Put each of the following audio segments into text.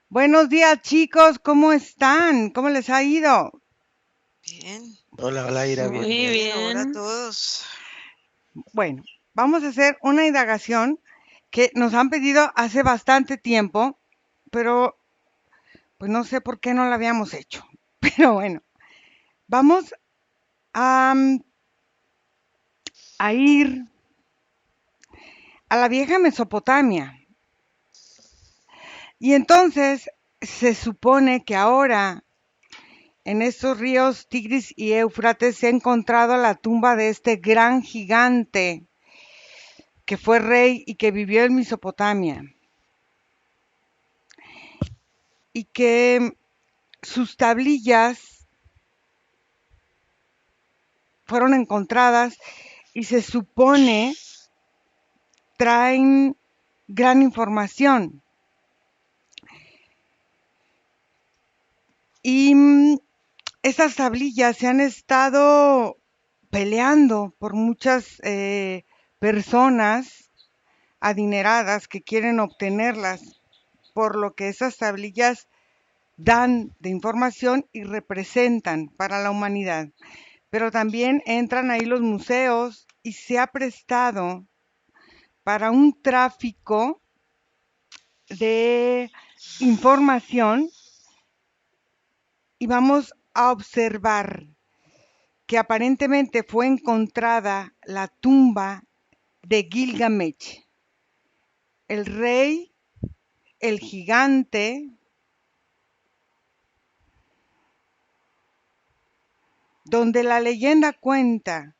Buenos días, chicos, ¿cómo están? ¿Cómo les ha ido? Bien, Hola, hola, Ira, bien, muy bien. bien. Hola a Bien. todos. Bueno, vamos a hacer una indagación que nos han pedido hace bastante tiempo, pero pues no sé por qué no la habíamos hecho. Pero bueno, vamos a, a ir a la vieja Mesopotamia. Y entonces se supone que ahora en estos ríos Tigris y Éufrates se ha encontrado la tumba de este gran gigante que fue rey y que vivió en Mesopotamia, y que sus tablillas fueron encontradas y se supone traen gran información. Y estas tablillas se han estado peleando por muchas personas adineradas que quieren obtenerlas, por lo que esas tablillas dan de información y representan para la humanidad. Pero también entran ahí los museos y se ha prestado para un tráfico de información, y vamos a observar que aparentemente fue encontrada la tumba de Gilgamesh, el rey, el gigante, donde la leyenda cuenta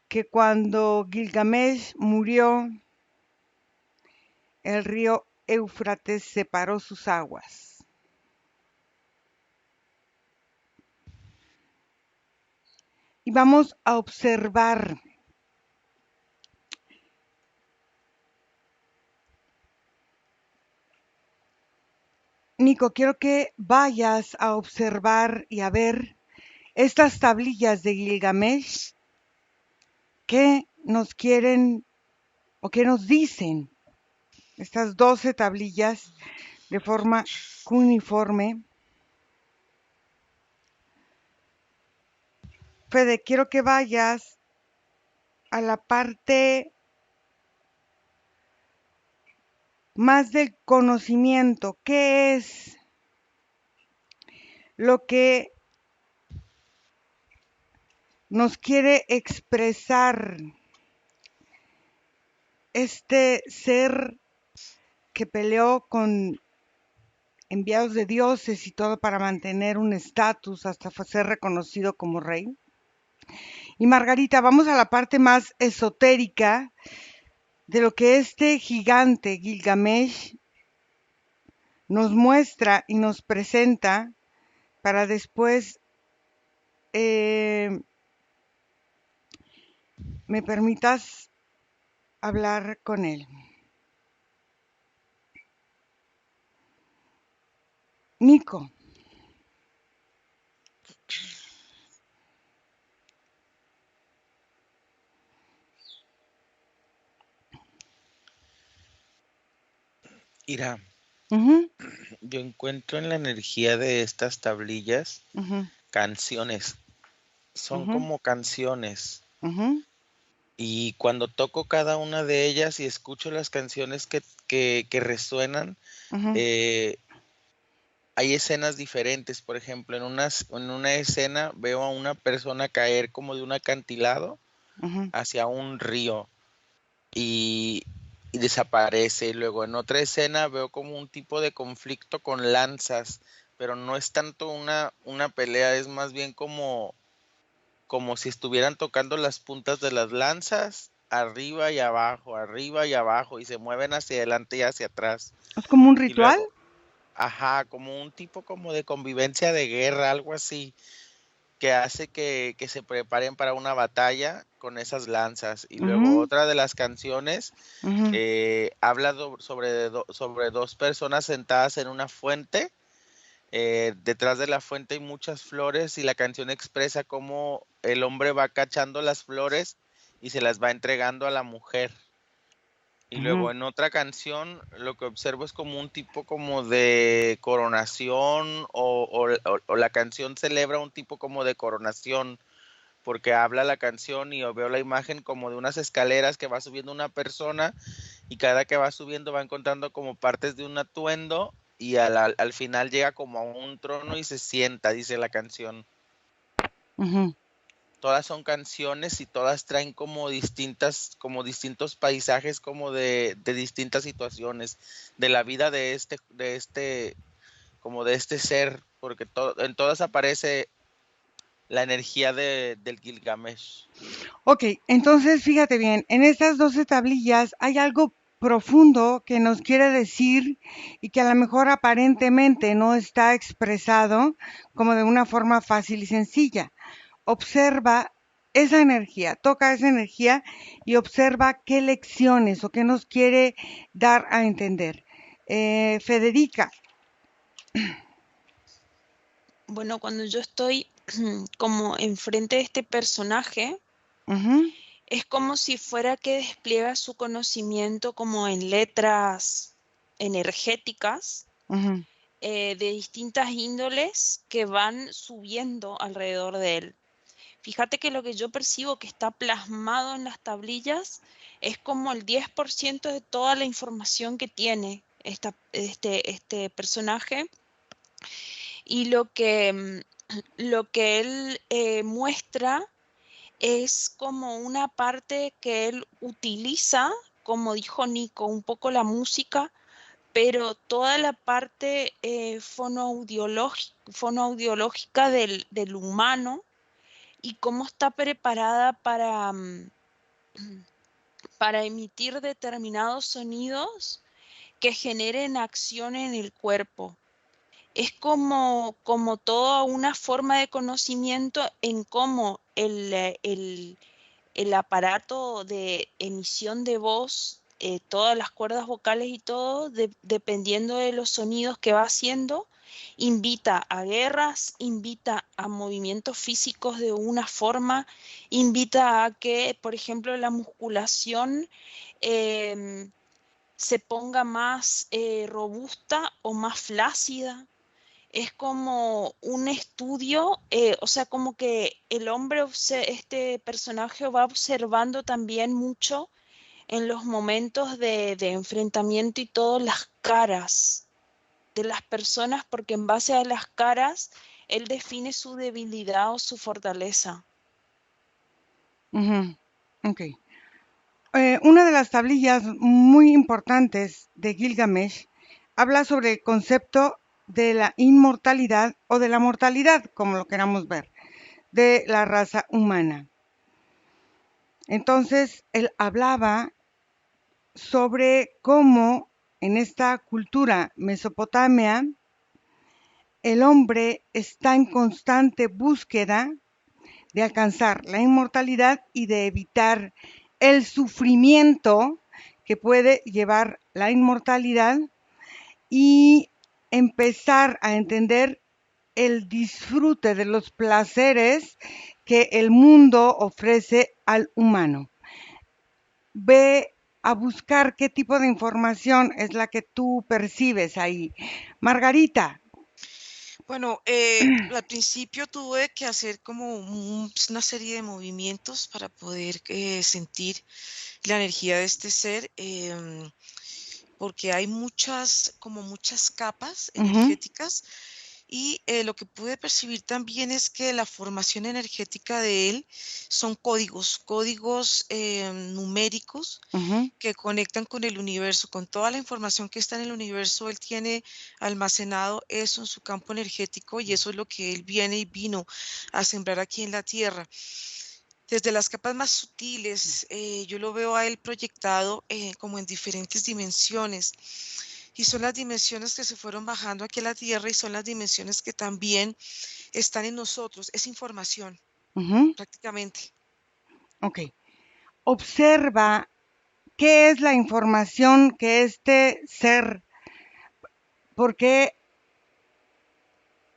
que cuando Gilgamesh murió, el río Éufrates separó sus aguas. Y vamos a observar, Nico, quiero que vayas a observar y a ver estas tablillas de Gilgamesh. ¿Qué nos quieren o qué nos dicen estas 12 tablillas de forma cuneiforme? Fede, quiero que vayas a la parte más del conocimiento. ¿Qué es lo que nos quiere expresar este ser que peleó con enviados de dioses y todo para mantener un estatus hasta ser reconocido como rey? Y Margarita, vamos a la parte más esotérica de lo que este gigante Gilgamesh nos muestra y nos presenta, para después me permitas hablar con él. Nico. Ira, Ujú, yo encuentro en la energía de estas tablillas ujú, canciones. Son ujú, como canciones. ujú, Y cuando toco cada una de ellas y escucho las canciones que resuenan, ujú, eh, hay escenas diferentes. Por ejemplo, en una escena veo a una persona caer como de un acantilado ujú. hacia un río. y, y desaparece. Luego en otra escena veo como un tipo de conflicto con lanzas, pero no es tanto una pelea, es más bien como si estuvieran tocando las puntas de las lanzas arriba y abajo, y se mueven hacia adelante y hacia atrás. Es como un Y ritual. luego, ajá, como un tipo como de convivencia de guerra, algo así que hace que se preparen para una batalla con esas lanzas. Y luego Ujú, otra de las canciones ujú. habla sobre dos personas sentadas en una fuente. Detrás de la fuente hay muchas flores y la canción expresa cómo el hombre va cachando las flores y se las va entregando a la mujer. Y luego Ujú, en otra canción lo que observo es como un tipo como de coronación o la canción celebra un tipo como de coronación porque habla la canción y yo veo la imagen como de unas escaleras que va subiendo una persona y cada que va subiendo va encontrando como partes de un atuendo y al final llega como a un trono y se sienta, dice la canción. ujú. Todas son canciones y todas traen como distintos paisajes, como de distintas situaciones, de la vida como de este ser, porque en todas aparece la energía del Gilgamesh. Ok, entonces fíjate bien, en estas 12 tablillas hay algo profundo que nos quiere decir y que a lo mejor aparentemente no está expresado como de una forma fácil y sencilla. Observa esa energía, toca esa energía y observa qué lecciones o qué nos quiere dar a entender. Federica. Bueno, cuando yo estoy como enfrente de este personaje, Ujú, es como si fuera que despliega su conocimiento como en letras energéticas ujú, de distintas índoles que van subiendo alrededor de él. Fíjate que lo que yo percibo que está plasmado en las tablillas es como el 10% de toda la información que tiene este personaje y lo que él muestra es como una parte que él utiliza, como dijo Nico, un poco la música, pero toda la parte fonoaudiológica del humano y cómo está preparada para emitir determinados sonidos que generen acción en el cuerpo. Es como toda una forma de conocimiento en cómo el aparato de emisión de voz, todas las cuerdas vocales y todo, dependiendo de los sonidos que va haciendo, invita a guerras, invita a movimientos físicos de una forma, invita a que, por ejemplo, la musculación em, se ponga más robusta o más flácida. Es como un estudio, o sea, como que el hombre, este personaje va observando también mucho en los momentos de enfrentamiento y todo las caras de las personas, porque en base a las caras, él define su debilidad o su fortaleza. ujú. Ok. Una de las tablillas muy importantes de Gilgamesh habla sobre el concepto de la inmortalidad o de la mortalidad, como lo queramos ver, de la raza humana. Entonces, él hablaba sobre cómo en esta cultura mesopotamia el hombre está en constante búsqueda de alcanzar la inmortalidad y de evitar el sufrimiento que puede llevar la inmortalidad y empezar a entender el disfrute de los placeres que el mundo ofrece al humano. Ve a buscar qué tipo de información es la que tú percibes ahí. Margarita. Bueno, al principio tuve que hacer como una serie de movimientos para poder sentir la energía de este ser, porque hay como muchas capas Ujú, energéticas y lo que pude percibir también es que la formación energética de él son códigos numéricos ujú, que conectan con el universo, con toda la información que está en el universo, él tiene almacenado eso en su campo energético y eso es lo que él viene y vino a sembrar aquí en la Tierra. Desde las capas más sutiles, yo lo veo a él proyectado como en diferentes dimensiones. Y son las dimensiones que se fueron bajando aquí a la Tierra y son las dimensiones que también están en nosotros. Es información, ujú. prácticamente. Ok. Observa qué es la información que este ser, por qué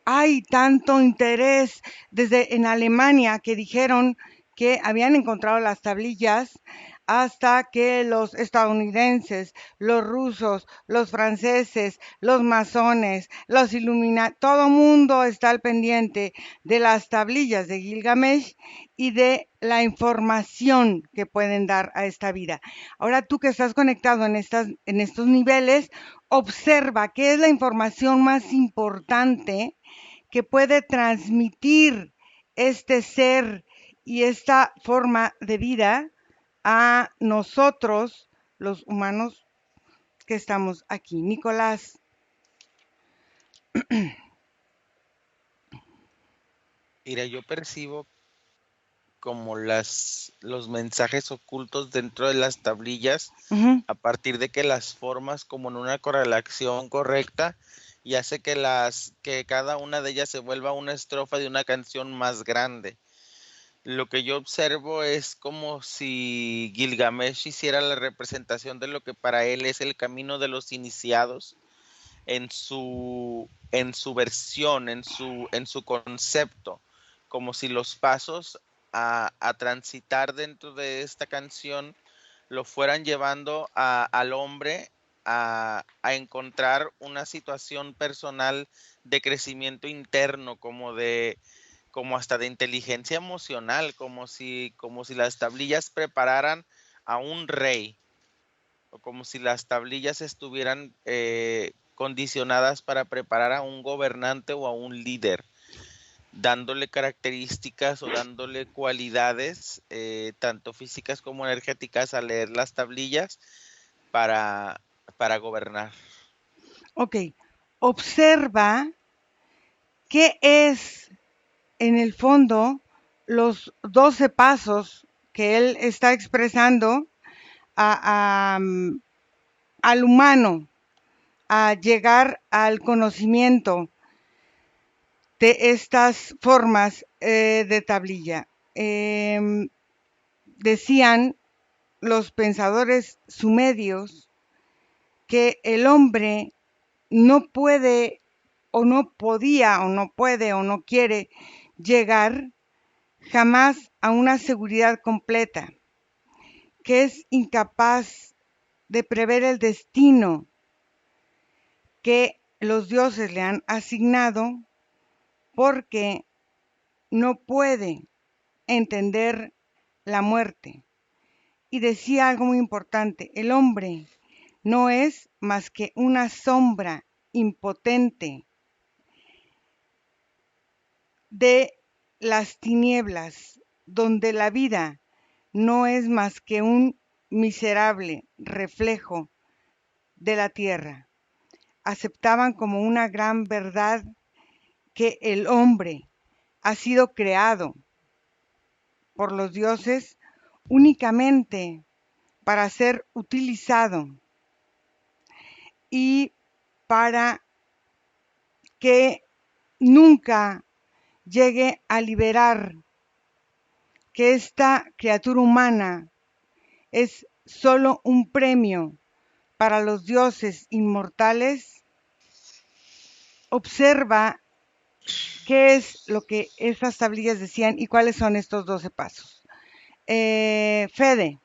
hay tanto interés desde en Alemania que dijeron que habían encontrado las tablillas, hasta que los estadounidenses, los rusos, los franceses, los masones, los Illuminati, todo mundo está al pendiente de las tablillas de Gilgamesh y de la información que pueden dar a esta vida. Ahora tú que estás conectado en estos niveles, observa qué es la información más importante que puede transmitir este ser y esta forma de vida a nosotros, los humanos que estamos aquí. Nicolás. Mira, yo percibo como los mensajes ocultos dentro de las tablillas Ujú, a partir de que las formas como en una correlación correcta y hace que cada una de ellas se vuelva una estrofa de una canción más grande. Lo que yo observo es como si Gilgamesh hiciera la representación de lo que para él es el camino de los iniciados en su versión, en su concepto, como si los pasos a transitar dentro de esta canción lo fueran llevando al hombre a encontrar una situación personal de crecimiento interno, como hasta de inteligencia emocional, como si las tablillas prepararan a un rey, o como si las tablillas estuvieran condicionadas para preparar a un gobernante o a un líder, dándole características o dándole cualidades, tanto físicas como energéticas, a leer las tablillas para gobernar. Ok, observa qué es en el fondo los 12 pasos que él está expresando al humano a llegar al conocimiento de estas formas de tablilla. Decían los pensadores sumerios que el hombre no puede o no podía o no puede o no quiere llegar jamás a una seguridad completa, que es incapaz de prever el destino que los dioses le han asignado porque no puede entender la muerte. Y decía algo muy importante, el hombre no es más que una sombra impotente de las tinieblas, donde la vida no es más que un miserable reflejo de la tierra. Aceptaban como una gran verdad que el hombre ha sido creado por los dioses únicamente para ser utilizado y para que nunca llegue a liberar que esta criatura humana es solo un premio para los dioses inmortales. Observa qué es lo que esas tablillas decían y cuáles son estos 12 pasos. Fede.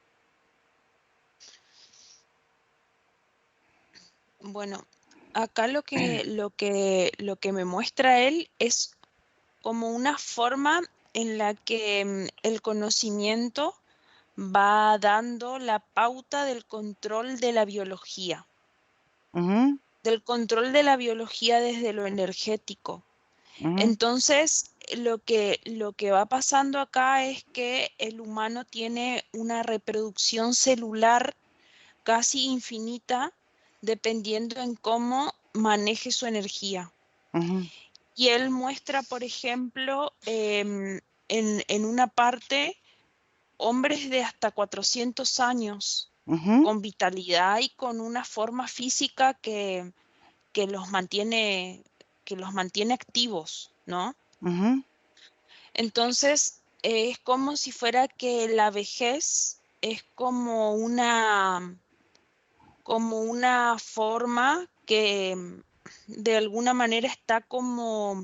Bueno, acá lo que me muestra él es como una forma en la que el conocimiento va dando la pauta del control de la biología, Ujú, del control de la biología desde lo energético. ujú, Entonces, lo que va pasando acá es que el humano tiene una reproducción celular casi infinita dependiendo en cómo maneje su energía. ujú, Y él muestra, por ejemplo, en una parte, hombres de hasta 400 años ujú, con vitalidad y con una forma física que los mantiene, que los mantiene activos, ¿no? ujú, Entonces, es como si fuera que la vejez es como una forma que de alguna manera está como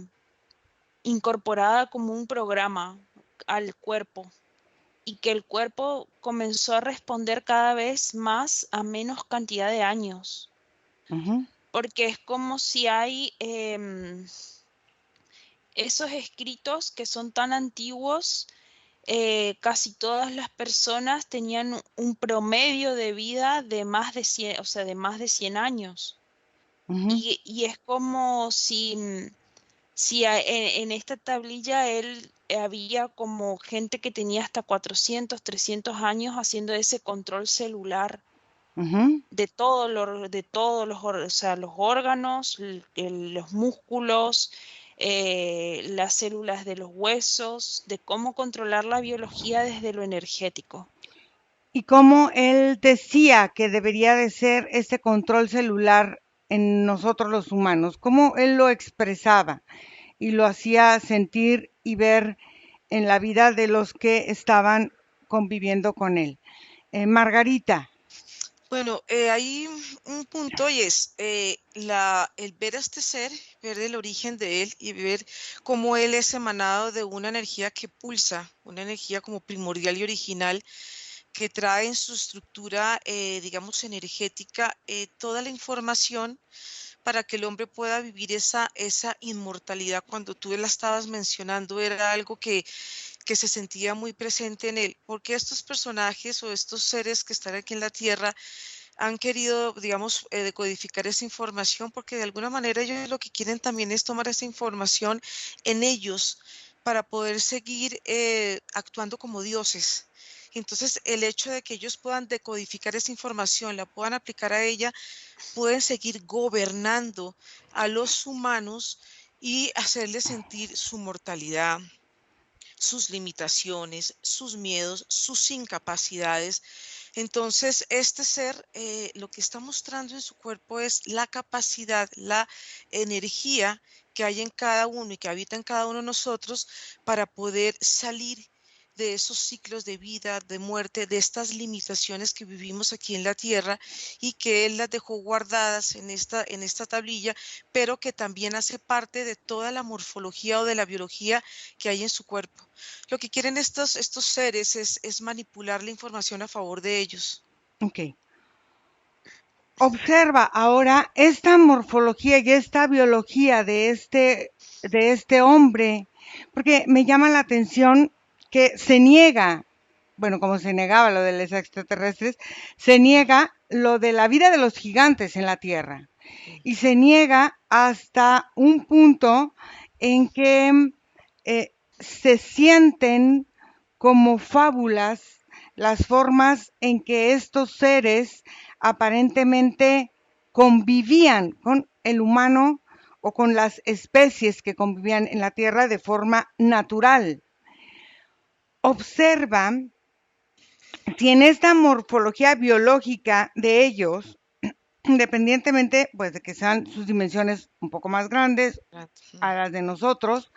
incorporada como un programa al cuerpo. y que el cuerpo comenzó a responder cada vez más a menos cantidad de años, Ujú, porque es como si hay esos escritos que son tan antiguos. Casi todas las personas tenían un promedio de vida de más de 100, o sea, de más de 100 años. ujú. Y es como si en esta tablilla él había como gente que tenía hasta 400, 300 años haciendo ese control celular Ujú. de todos o sea, los órganos, los músculos, las células de los huesos, de cómo controlar la biología desde lo energético. Y cómo él decía que debería de ser este control celular en nosotros los humanos, cómo él lo expresaba y lo hacía sentir y ver en la vida de los que estaban conviviendo con él. Margarita. Bueno, hay un punto y es el ver a este ser, ver el origen de él y ver cómo él es emanado de una energía que pulsa, una energía como primordial y original que trae en su estructura, digamos, energética, toda la información para que el hombre pueda vivir esa inmortalidad. Cuando tú la estabas mencionando, era algo que se sentía muy presente en él, porque estos personajes o estos seres que están aquí en la Tierra han querido, digamos, decodificar esa información, porque de alguna manera ellos lo que quieren también es tomar esa información en ellos para poder seguir actuando como dioses. Entonces, el hecho de que ellos puedan decodificar esa información, la puedan aplicar a ella, pueden seguir gobernando a los humanos y hacerles sentir su mortalidad, sus limitaciones, sus miedos, sus incapacidades. Entonces, este ser lo que está mostrando en su cuerpo es la capacidad, la energía que hay en cada uno y que habita en cada uno de nosotros para poder salir de esos ciclos de vida, de muerte, de estas limitaciones que vivimos aquí en la tierra y que Él las dejó guardadas en esta tablilla, pero que también hace parte de toda la morfología o de la biología que hay en su cuerpo. Lo que quieren estos seres es manipular la información a favor de ellos. Ok. Observa ahora esta morfología y esta biología de este hombre, porque me llama la atención que se niega, bueno, como se negaba lo de los extraterrestres, se niega lo de la vida de los gigantes en la Tierra y se niega hasta un punto en que se sienten como fábulas las formas en que estos seres aparentemente convivían con el humano o con las especies que convivían en la Tierra de forma natural. Observa si en esta morfología biológica de ellos, independientemente pues de que sean sus dimensiones un poco más grandes a las de nosotros,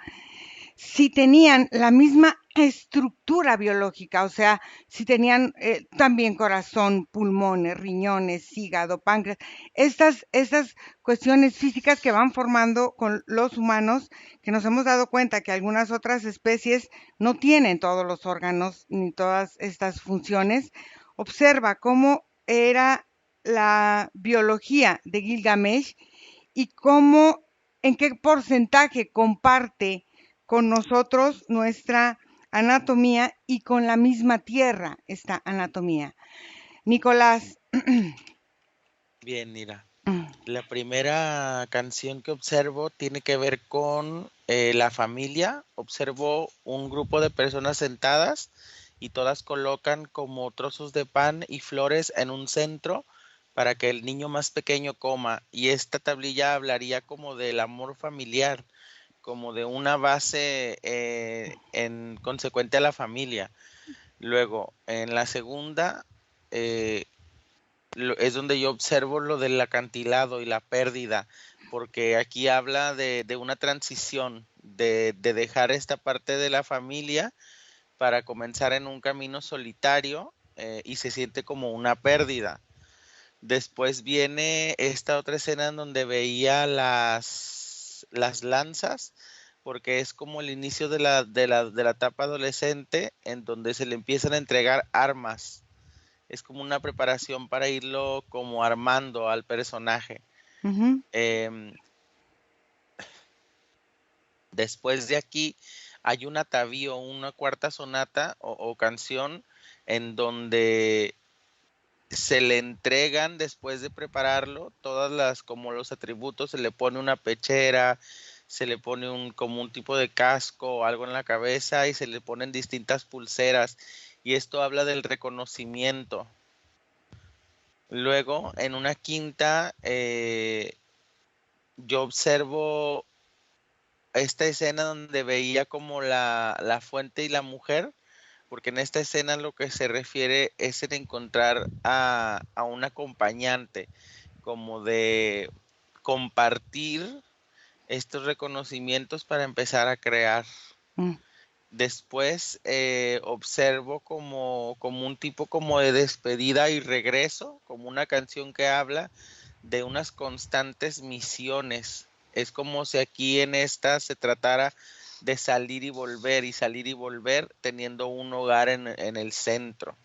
si tenían la misma estructura biológica, o sea, si tenían también corazón, pulmones, riñones, hígado, páncreas, estas cuestiones físicas que van formando con los humanos, que nos hemos dado cuenta que algunas otras especies no tienen todos los órganos ni todas estas funciones. Observa cómo era la biología de Gilgamesh y cómo, en qué porcentaje comparte con nosotros nuestra anatomía y con la misma tierra esta anatomía. Nicolás. Bien, mira. La primera canción que observo tiene que ver con la familia. Observo un grupo de personas sentadas y todas colocan como trozos de pan y flores en un centro para que el niño más pequeño coma. Y esta tablilla hablaría como del amor familiar, como de una base en consecuente a la familia. Luego, en la segunda, eh, es donde yo observo lo del acantilado y la pérdida, porque aquí habla de una transición, de dejar esta parte de la familia para comenzar en un camino solitario y se siente como una pérdida. Después viene esta otra escena en donde veía las lanzas, porque es como el inicio de la etapa adolescente en donde se le empiezan a entregar armas. Es como una preparación para irlo como armando al personaje. Ujú, Em, Después de aquí hay un atavío, una cuarta sonata o canción en donde se le entregan después de prepararlo todas las como los atributos, se le pone una pechera, se le pone como un tipo de casco o algo en la cabeza y se le ponen distintas pulseras y esto habla del reconocimiento. Luego, en una quinta, yo observo esta escena donde veía como la fuente y la mujer, porque en esta escena lo que se refiere es en encontrar a un acompañante, como de compartir estos reconocimientos para empezar a crear. mm, Después observo como un tipo como de despedida y regreso, como una canción que habla de unas constantes misiones. Es como si aquí en esta se tratara de salir y volver, teniendo un hogar en el centro.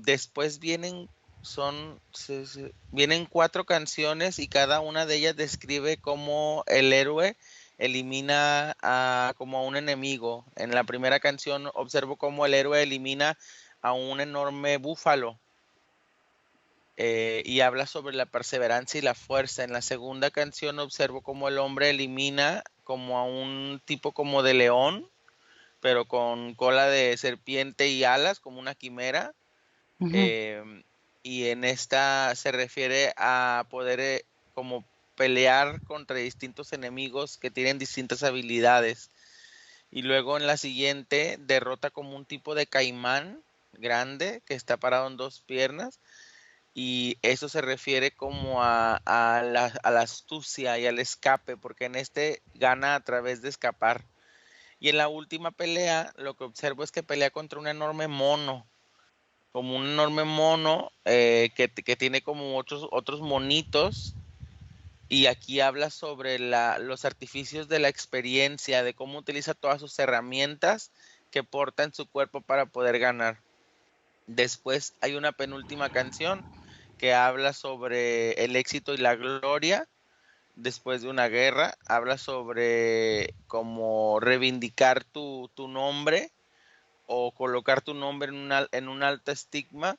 Después vienen 4 canciones y cada una de ellas describe cómo el héroe elimina como a un enemigo. En la primera canción observo cómo el héroe elimina a un enorme búfalo y habla sobre la perseverancia y la fuerza. En la segunda canción observo cómo el hombre elimina como a un tipo como de león, pero con cola de serpiente y alas, como una quimera. ujú, Em, y en esta se refiere a poder como pelear contra distintos enemigos que tienen distintas habilidades. Y luego en la siguiente derrota como un tipo de caimán grande que está parado en 2 piernas. Y eso se refiere como a la astucia y al escape, porque en este gana a través de escapar. Y en la última pelea, lo que observo es que pelea contra un enorme mono, como un enorme mono que tiene como otros monitos. Y aquí habla sobre los artificios de la experiencia, de cómo utiliza todas sus herramientas que porta en su cuerpo para poder ganar. Después hay una penúltima canción que habla sobre el éxito y la gloria después de una guerra. Habla sobre cómo reivindicar tu nombre o colocar tu nombre en un alto estigma.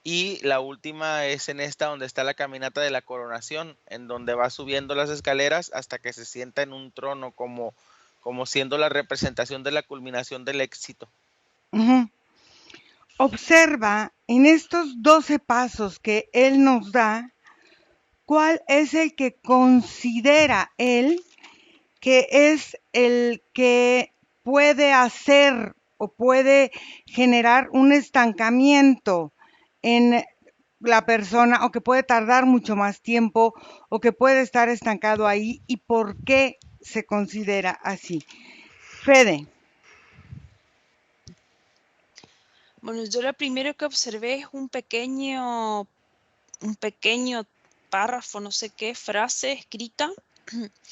Y la última es en esta donde está la caminata de la coronación, en donde va subiendo las escaleras hasta que se sienta en un trono como siendo la representación de la culminación del éxito. ujú. Observa en estos 12 pasos que él nos da, cuál es el que considera él que es el que puede hacer o puede generar un estancamiento en la persona o que puede tardar mucho más tiempo o que puede estar estancado ahí y por qué se considera así. Fede. Bueno, yo lo primero que observé es un pequeño párrafo, no sé qué, frase escrita,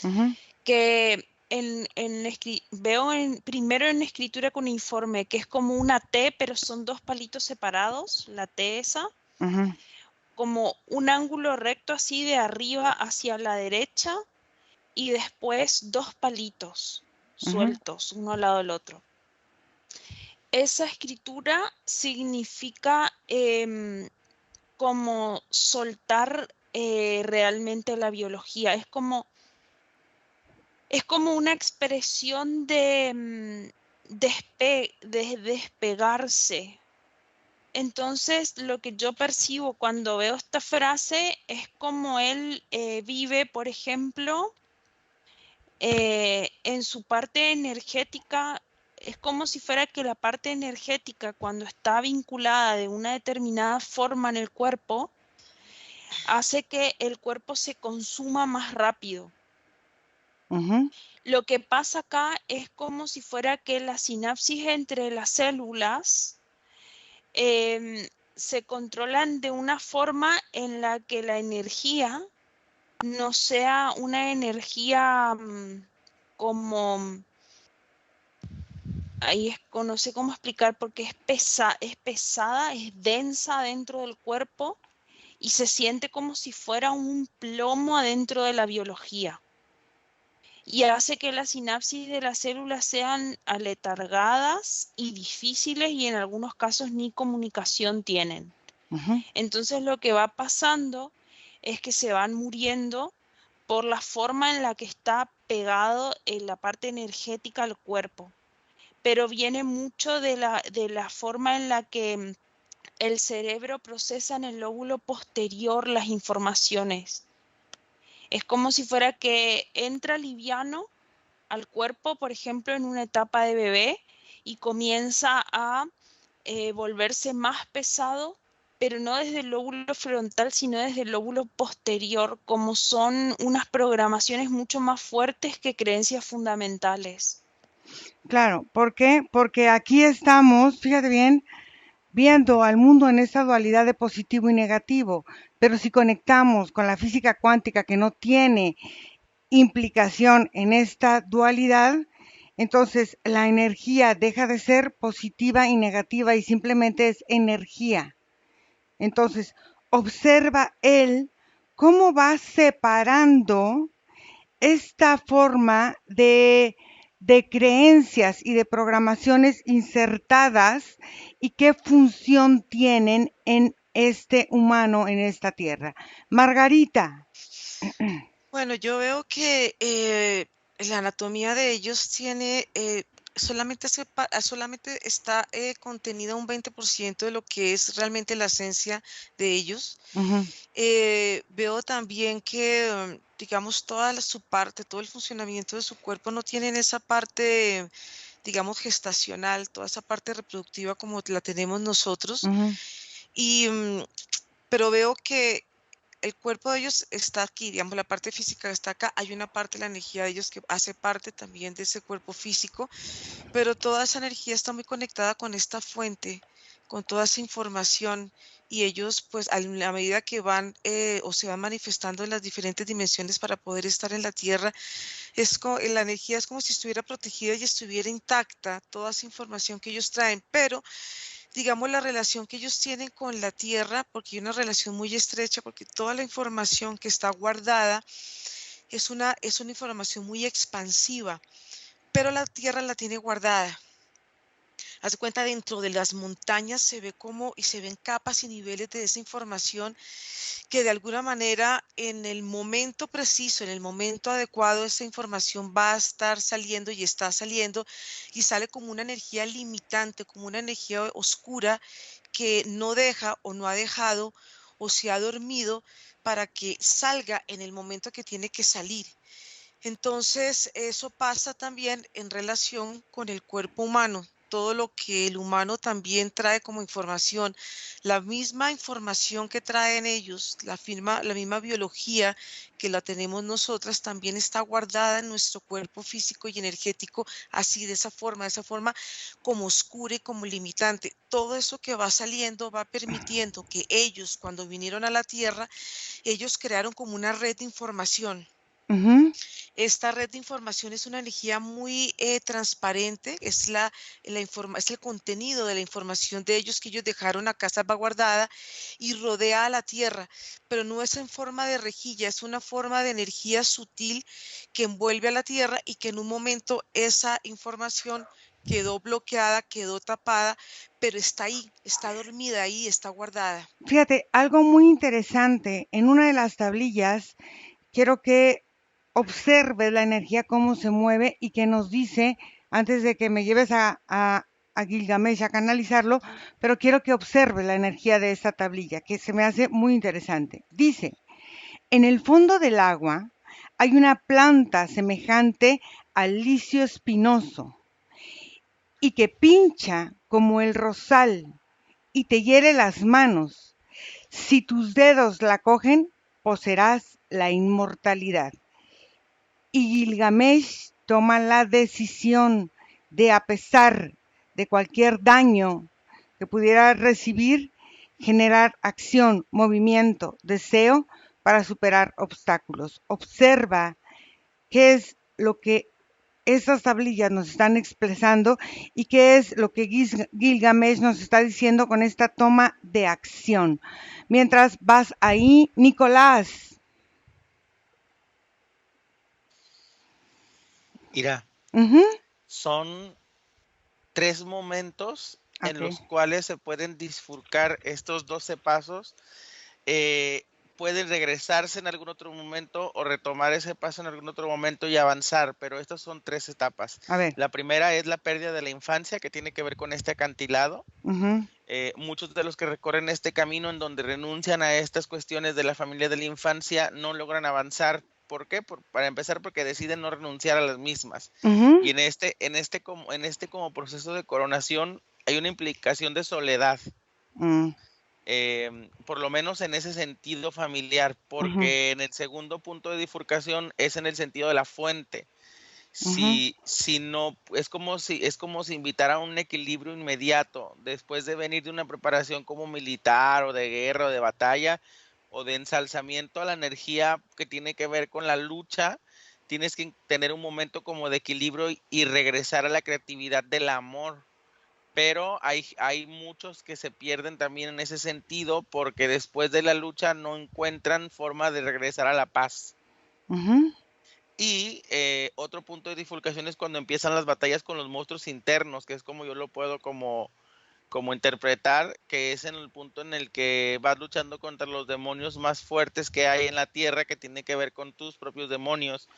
Ujú, que veo primero en escritura cuneiforme, que es como una T, pero son 2 palitos separados, la T esa, ujú, como un ángulo recto así de arriba hacia la derecha y después 2 palitos ujú, sueltos, uno al lado del otro. Esa escritura significa como soltar realmente la biología. Es como una expresión de despegarse. Entonces, lo que yo percibo cuando veo esta frase es como él vive, por ejemplo, en su parte energética. Es como si fuera que la parte energética, cuando está vinculada de una determinada forma en el cuerpo, hace que el cuerpo se consuma más rápido. ujú, Lo que pasa acá es como si fuera que la sinapsis entre las células se controlan de una forma en la que la energía no sea una energía como, ahí es, no sé cómo explicar, porque es pesada, es densa dentro del cuerpo y se siente como si fuera un plomo adentro de la biología. Y hace que las sinapsis de las células sean aletargadas y difíciles y en algunos casos ni comunicación tienen. Ujú. Entonces lo que va pasando es que se van muriendo por la forma en la que está pegado en la parte energética al cuerpo. Pero viene mucho de la forma en la que el cerebro procesa en el lóbulo posterior las informaciones. Es como si fuera que entra liviano al cuerpo, por ejemplo, en una etapa de bebé y comienza a volverse más pesado, pero no desde el lóbulo frontal, sino desde el lóbulo posterior, como son unas programaciones mucho más fuertes que creencias fundamentales. Claro, ¿por qué? Porque aquí estamos, fíjate bien, viendo al mundo en esta dualidad de positivo y negativo, pero si conectamos con la física cuántica que no tiene implicación en esta dualidad, entonces la energía deja de ser positiva y negativa y simplemente es energía. Entonces, observa él cómo va separando esta forma de creencias y de programaciones insertadas y qué función tienen en este humano, en esta tierra. Margarita. Bueno, yo veo que la anatomía de ellos tiene, solamente está contenida un 20% de lo que es realmente la esencia de ellos. Ujú, Veo también que, digamos, su parte, todo el funcionamiento de su cuerpo no tienen esa parte, digamos, gestacional, toda esa parte reproductiva como la tenemos nosotros. ujú, Y, pero veo que el cuerpo de ellos está aquí, digamos, la parte física está acá, hay una parte de la energía de ellos que hace parte también de ese cuerpo físico, pero toda esa energía está muy conectada con esta fuente, con toda esa información, y ellos, pues, a la medida que van o se van manifestando en las diferentes dimensiones para poder estar en la Tierra, la energía es como si estuviera protegida y estuviera intacta, toda esa información que ellos traen, pero digamos, la relación que ellos tienen con la tierra, porque hay una relación muy estrecha, porque toda la información que está guardada es una información muy expansiva, pero la tierra la tiene guardada. Haz de cuenta, dentro de las montañas se ve cómo y se ven capas y niveles de esa información que de alguna manera en el momento preciso, en el momento adecuado, esa información va a estar saliendo y está saliendo y sale como una energía limitante, como una energía oscura que no deja o no ha dejado o se ha dormido para que salga en el momento que tiene que salir. Entonces, eso pasa también en relación con el cuerpo humano, todo lo que el humano también trae como información, la misma información que traen ellos, la misma biología que la tenemos nosotras, también está guardada en nuestro cuerpo físico y energético, así de esa forma como oscura y como limitante. Todo eso que va saliendo va permitiendo que ellos, cuando vinieron a la Tierra, ellos crearon como una red de información. ujú. Esta red de información es una energía muy transparente, es el contenido de la información de ellos que ellos dejaron acá salvaguardada y rodea a la Tierra, pero no es en forma de rejilla, es una forma de energía sutil que envuelve a la Tierra y que en un momento esa información quedó bloqueada, quedó tapada, pero está ahí, está dormida ahí, está guardada. Fíjate, algo muy interesante, en una de las tablillas, quiero que observes la energía, cómo se mueve y que nos dice, antes de que me lleves a Gilgamesh a canalizarlo, pero quiero que observes la energía de esta tablilla, que se me hace muy interesante. Dice, en el fondo del agua hay una planta semejante al licio espinoso y que pincha como el rosal y te hiere las manos. Si tus dedos la cogen, poseerás la inmortalidad. Y Gilgamesh toma la decisión de, a pesar de cualquier daño que pudiera recibir, generar acción, movimiento, deseo para superar obstáculos. Observa qué es lo que esas tablillas nos están expresando y qué es lo que Gilgamesh nos está diciendo con esta toma de acción. Mientras vas ahí, Nicolás. Mira, Ujú, son 3 momentos en ok. los cuales se pueden disfrutar estos 12 pasos. eh, Pueden regresarse en algún otro momento o retomar ese paso en algún otro momento y avanzar, pero estas son 3 etapas. A ver. La primera es la pérdida de la infancia, que tiene que ver con este acantilado. Ujú, Muchos de los que recorren este camino en donde renuncian a estas cuestiones de la familia de la infancia no logran avanzar. ¿Por qué? Para empezar, porque deciden no renunciar a las mismas. ujú, Y en este como proceso de coronación hay una implicación de soledad, mm, por lo menos en ese sentido familiar, ujú, porque en el segundo punto de bifurcación es en el sentido de la fuente. ujú, Si no, es como si invitara a un equilibrio inmediato, después de venir de una preparación como militar o de guerra o de batalla o de ensalzamiento a la energía que tiene que ver con la lucha, tienes que tener un momento como de equilibrio y regresar a la creatividad del amor. Pero hay muchos que se pierden también en ese sentido porque después de la lucha no encuentran forma de regresar a la paz. ujú. Y otro punto de bifurcación es cuando empiezan las batallas con los monstruos internos, que es como yo lo puedo como interpretar, que es en el punto en el que vas luchando contra los demonios más fuertes que hay en la tierra, que tiene que ver con tus propios demonios.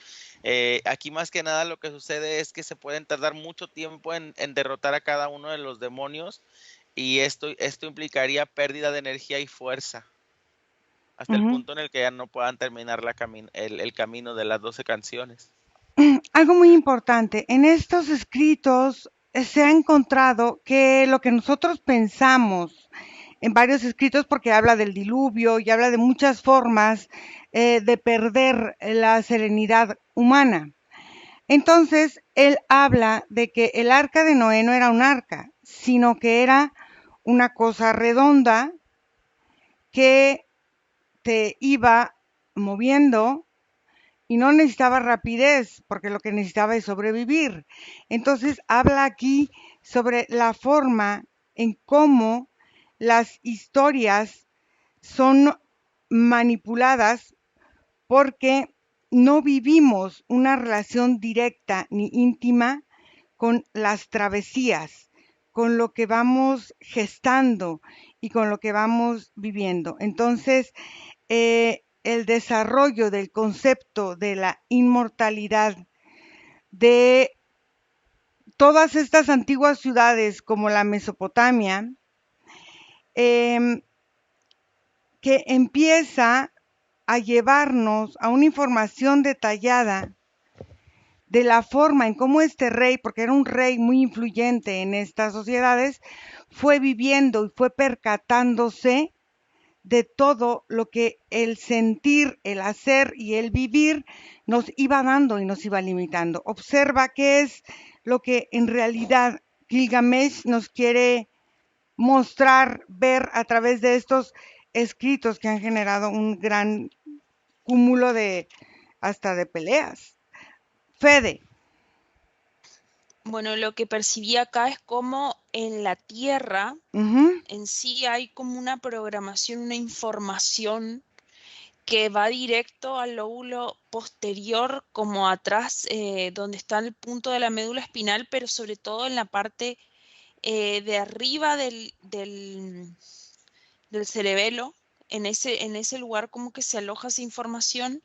Aquí más que nada lo que sucede es que se pueden tardar mucho tiempo en derrotar a cada uno de los demonios y esto implicaría pérdida de energía y fuerza, hasta el Ujú. punto en el que ya no puedan terminar el camino de las 12 canciones. Algo muy importante, en estos escritos se ha encontrado que lo que nosotros pensamos en varios escritos, porque habla del diluvio y habla de muchas formas de perder la serenidad humana. Entonces, él habla de que el arca de Noé no era un arca, sino que era una cosa redonda que te iba moviendo y no necesitaba rapidez, porque lo que necesitaba es sobrevivir. Entonces habla aquí sobre la forma en cómo las historias son manipuladas porque no vivimos una relación directa ni íntima con las travesías, con lo que vamos gestando y con lo que vamos viviendo. Entonces, el desarrollo del concepto de la inmortalidad de todas estas antiguas ciudades como la Mesopotamia, eh, que empieza a llevarnos a una información detallada de la forma en cómo este rey, porque era un rey muy influyente en estas sociedades, fue viviendo y fue percatándose de todo lo que el sentir, el hacer y el vivir nos iba dando y nos iba limitando. Observa qué es lo que en realidad Gilgamesh nos quiere mostrar, ver a través de estos escritos que han generado un gran cúmulo de hasta de peleas. Fede. Bueno, lo que percibí acá es como en la Tierra Ujú, en sí hay como una programación, una información que va directo al lóbulo posterior, como atrás, donde está el punto de la médula espinal, pero sobre todo en la parte de arriba del cerebelo, en ese lugar como que se aloja esa información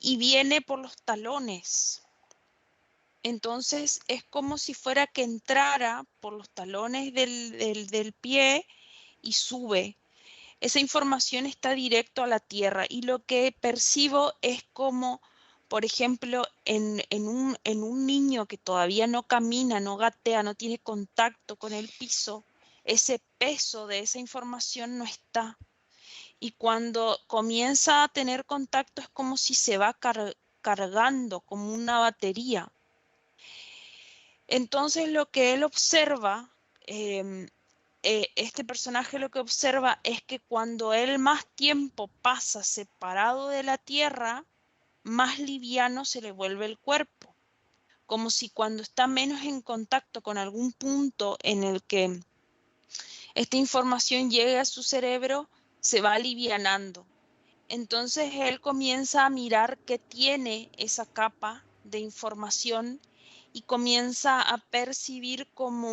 y viene por los talones. Entonces es como si fuera que entrara por los talones del pie y sube. Esa información está directo a la tierra y lo que percibo es como, por ejemplo, en un niño que todavía no camina, no gatea, no tiene contacto con el piso, ese peso de esa información no está. Y cuando comienza a tener contacto es como si se va cargando como una batería. Entonces lo que él observa, este personaje lo que observa es que cuando él más tiempo pasa separado de la tierra, más liviano se le vuelve el cuerpo, como si cuando está menos en contacto con algún punto en el que esta información llegue a su cerebro, se va alivianando. Entonces él comienza a mirar qué tiene esa capa de información y comienza a percibir como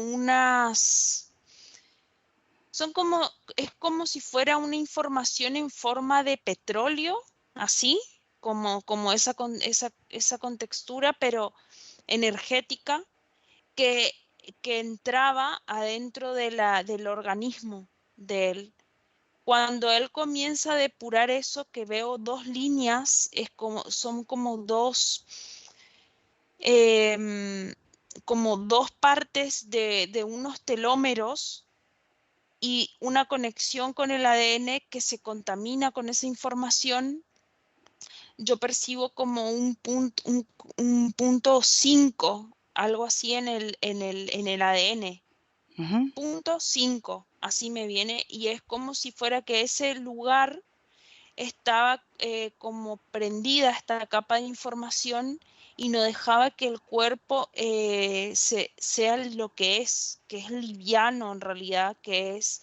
es como si fuera una información en forma de petróleo, así, como esa contextura, pero energética, que, que entraba adentro del organismo de él. Cuando él comienza a depurar eso, que veo dos líneas, son como dos partes de unos telómeros y una conexión con el ADN que se contamina con esa información. Yo percibo como un punto 5, algo así en el ADN. Ujú. Punto 5, así me viene, y es como si fuera que ese lugar estaba como prendida esta capa de información y no dejaba que el cuerpo sea lo que es liviano en realidad, que es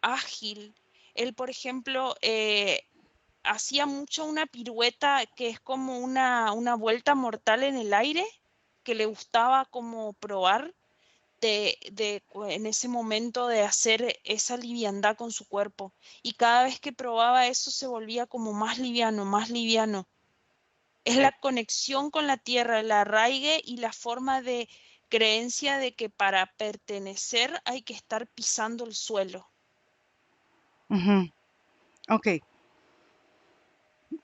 ágil. Él, por ejemplo, hacía mucho una pirueta que es como una vuelta mortal en el aire, que le gustaba como probar en ese momento de hacer esa liviandad con su cuerpo. Y cada vez que probaba eso se volvía como más liviano, más liviano. Es la conexión con la tierra, el arraigue y la forma de creencia de que para pertenecer hay que estar pisando el suelo. Ujú. Ok.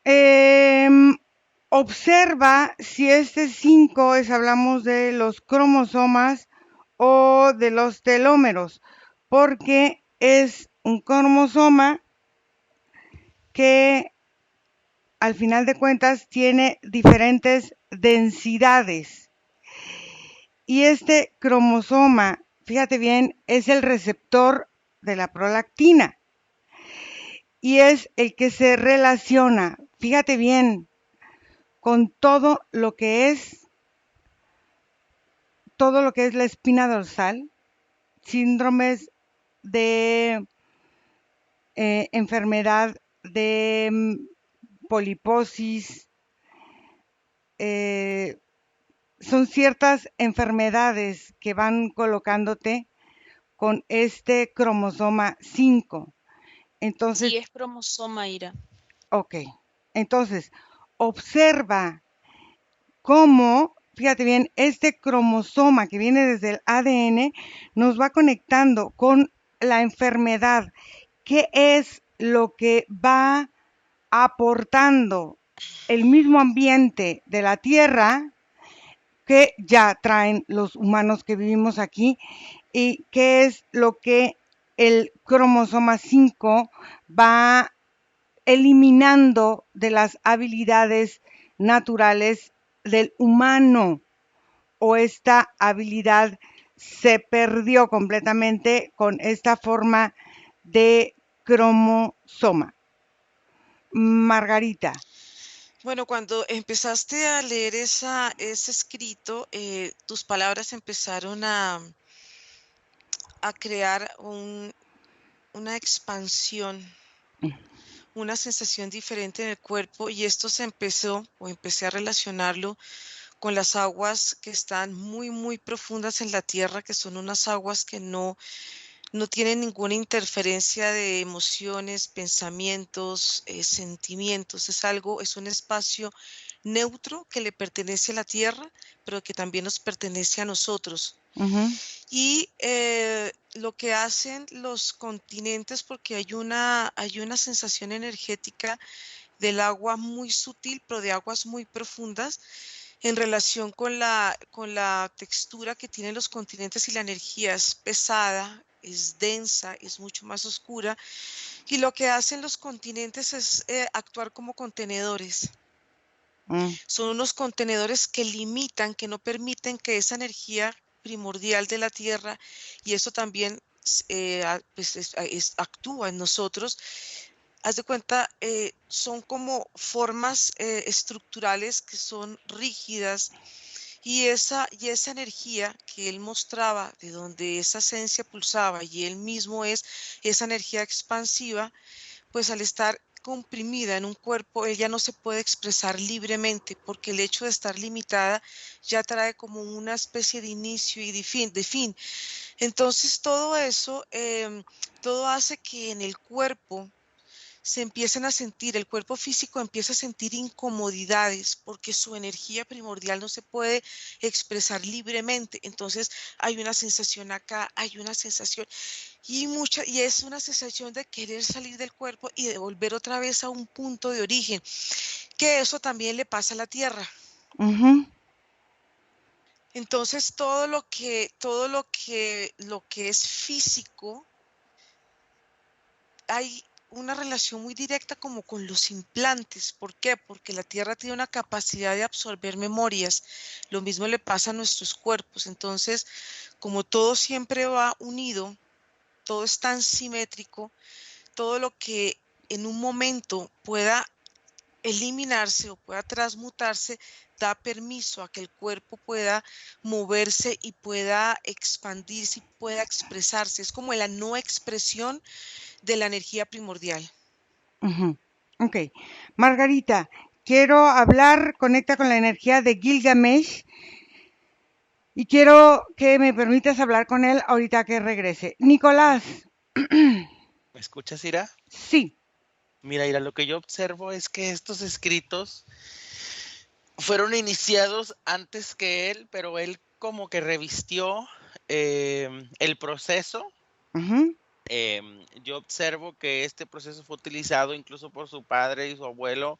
Em, observa si este 5 hablamos de los cromosomas o de los telómeros, porque es un cromosoma que al final de cuentas tiene diferentes densidades. Y este cromosoma, fíjate bien, es el receptor de la prolactina y es el que se relaciona, fíjate bien, con todo lo que es la espina dorsal, síndromes de enfermedad de poliposis, son ciertas enfermedades que van colocándote con este cromosoma 5. Entonces, Sí, es cromosoma, Ira. ok, entonces observa cómo, fíjate bien, este cromosoma que viene desde el ADN nos va conectando con la enfermedad. ¿Qué es lo que va aportando el mismo ambiente de la Tierra que ya traen los humanos que vivimos aquí? ¿Y qué es lo que el cromosoma 5 va eliminando de las habilidades naturales del humano? ¿O esta habilidad se perdió completamente con esta forma de cromosoma? Margarita. Bueno, cuando empezaste a leer ese escrito, tus palabras empezaron a crear una expansión, una sensación diferente en el cuerpo, y esto empecé a relacionarlo con las aguas que están muy, muy profundas en la tierra, que son unas aguas que no tienen ninguna interferencia de emociones, pensamientos, sentimientos. Es un espacio neutro que le pertenece a la tierra, pero que también nos pertenece a nosotros. Ujú. Y lo que hacen los continentes, porque hay una sensación energética del agua muy sutil, pero de aguas muy profundas, en relación con la textura que tienen los continentes, y la energía es pesada, es densa, es mucho más oscura. Y lo que hacen los continentes es actuar como contenedores. Mm. Son unos contenedores que limitan, que no permiten que esa energía primordial de la Tierra, y eso también pues actúa en nosotros. Haz de cuenta, son como formas estructurales que son rígidas Y esa energía que él mostraba, de donde esa esencia pulsaba, y él mismo es esa energía expansiva, pues al estar comprimida en un cuerpo, ella no se puede expresar libremente, porque el hecho de estar limitada ya trae como una especie de inicio y de fin. Entonces todo eso, todo hace que en el cuerpo se empiezan a sentir, el cuerpo físico empieza a sentir incomodidades porque su energía primordial no se puede expresar libremente. Entonces hay una sensación acá, hay una sensación y es una sensación de querer salir del cuerpo y de volver otra vez a un punto de origen, que eso también le pasa a la Tierra. Ujú. Entonces lo que es físico, hay una relación muy directa como con los implantes. ¿Por qué? Porque la Tierra tiene una capacidad de absorber memorias. Lo mismo le pasa a nuestros cuerpos. Entonces, como todo siempre va unido, todo es tan simétrico, todo lo que en un momento pueda eliminarse o pueda transmutarse, da permiso a que el cuerpo pueda moverse y pueda expandirse y pueda expresarse. Es como la no expresión de la energía primordial. Ujú. Ok. Margarita, quiero hablar, conecta con la energía de Gilgamesh y quiero que me permitas hablar con él ahorita que regrese. Nicolás, ¿Me escuchas, Ira? sí. Mira, Ira, lo que yo observo es que estos escritos fueron iniciados antes que él, pero él como que revistió el proceso. Ujú, Yo observo que este proceso fue utilizado incluso por su padre y su abuelo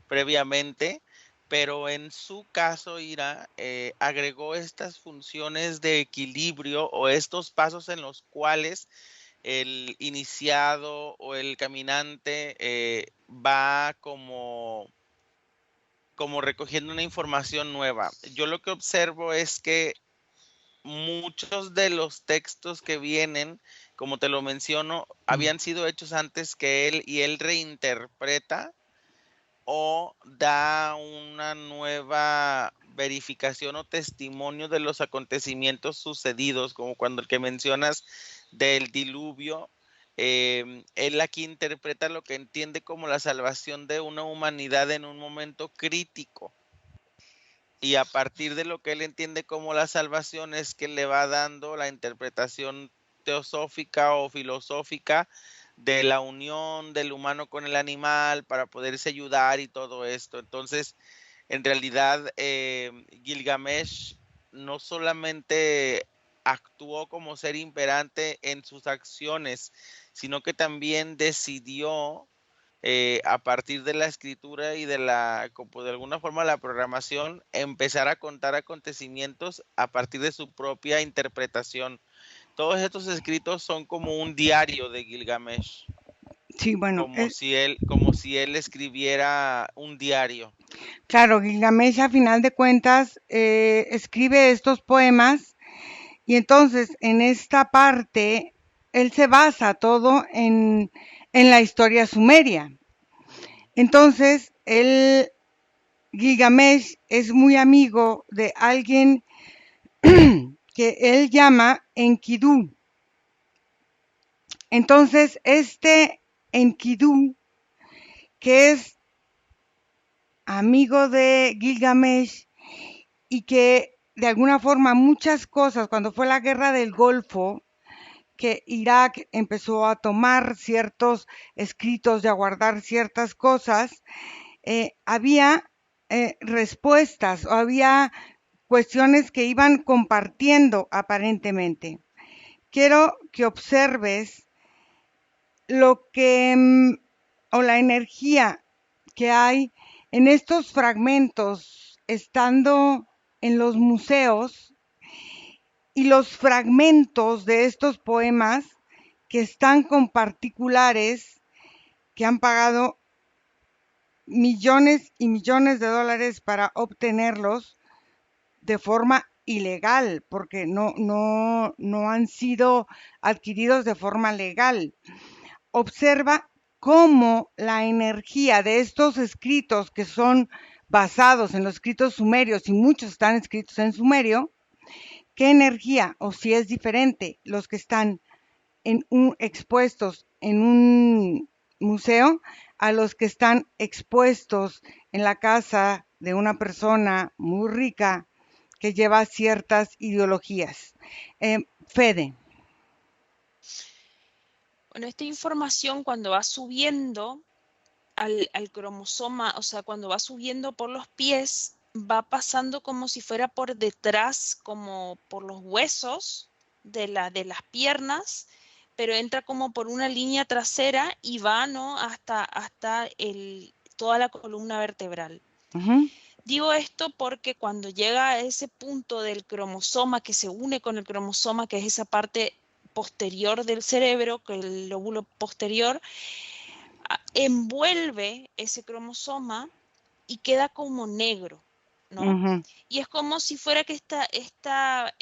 previamente, pero en su caso, Ira, agregó estas funciones de equilibrio o estos pasos en los cuales el iniciado o el caminante va como recogiendo una información nueva. Yo lo que observo es que muchos de los textos que vienen, como te lo menciono, habían sido hechos antes que él y él reinterpreta o da una nueva verificación o testimonio de los acontecimientos sucedidos, como cuando el que mencionas del diluvio, él aquí interpreta lo que entiende como la salvación de una humanidad en un momento crítico. Y a partir de lo que él entiende como la salvación es que le va dando la interpretación teosófica o filosófica de la unión del humano con el animal para poderse ayudar y todo esto. Entonces, en realidad, Gilgamesh no solamente actuó como ser imperante en sus acciones, sino que también decidió a partir de la escritura y de de alguna forma la programación, empezar a contar acontecimientos a partir de su propia interpretación. Todos estos escritos son como un diario de Gilgamesh, sí, bueno, como si él escribiera un diario. claro, Gilgamesh a final de cuentas escribe estos poemas y entonces en esta parte él se basa todo en la historia sumeria. Entonces, Gilgamesh es muy amigo de alguien que él llama Enkidu. Entonces, este Enkidu, que es amigo de Gilgamesh y que de alguna forma muchas cosas, cuando fue la guerra del Golfo, que Irak empezó a tomar ciertos escritos y a guardar ciertas cosas, había respuestas o había cuestiones que iban compartiendo aparentemente. Quiero que observes lo que o la energía que hay en estos fragmentos estando en los museos y los fragmentos de estos poemas que están con particulares que han pagado millones y millones de dólares para obtenerlos de forma ilegal, porque no han sido adquiridos de forma legal. Observa cómo la energía de estos escritos que son basados en los escritos sumerios, y muchos están escritos en sumerio, qué energía, o si es diferente, los que están expuestos en un museo a los que están expuestos en la casa de una persona muy rica que lleva ciertas ideologías. Fede. Bueno, esta información cuando va subiendo al cromosoma, o sea, cuando va subiendo por los pies, va pasando como si fuera por detrás, como por los huesos de las piernas, pero entra como por una línea trasera y va, ¿no?, hasta toda la columna vertebral. Digo esto porque cuando llega a ese punto del cromosoma que se une con el cromosoma, que es esa parte posterior del cerebro, que el lóbulo posterior, envuelve ese cromosoma y queda como negro, ¿no? Y es como si fuera que esta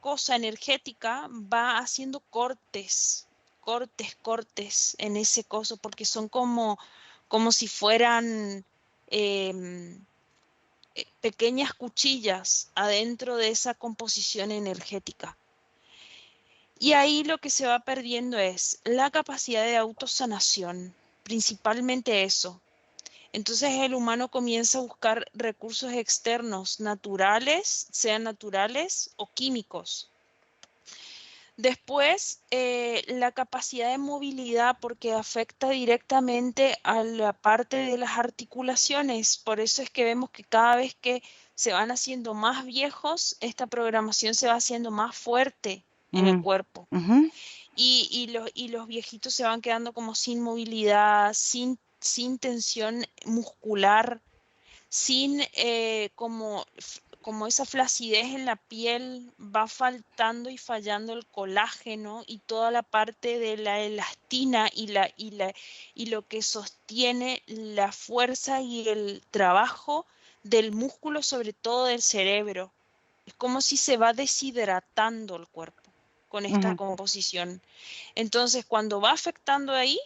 cosa energética va haciendo cortes en ese coso, porque son como si fueran pequeñas cuchillas adentro de esa composición energética. Y ahí lo que se va perdiendo es la capacidad de autosanación, principalmente eso. Entonces el humano comienza a buscar recursos externos, naturales, sean naturales o químicos. Después, la capacidad de movilidad, porque afecta directamente a la parte de las articulaciones. Por eso es que vemos que cada vez que se van haciendo más viejos, esta programación se va haciendo más fuerte en el cuerpo. Y los viejitos se van quedando como sin movilidad, sin tensión muscular, sin como esa flacidez en la piel, va faltando y fallando el colágeno y toda la parte de la elastina y lo que sostiene la fuerza y el trabajo del músculo, sobre todo del cerebro. Es como si se va deshidratando el cuerpo con esta composición. Entonces, cuando va afectando ahí,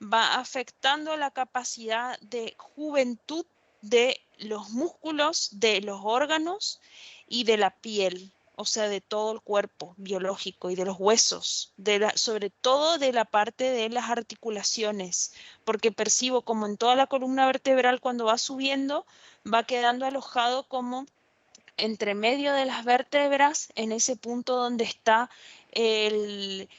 va afectando la capacidad de juventud de los músculos, de los órganos y de la piel, o sea, de todo el cuerpo biológico y de los huesos, sobre todo de la parte de las articulaciones, porque percibo como en toda la columna vertebral cuando va subiendo, va quedando alojado como entre medio de las vértebras, en ese punto donde está el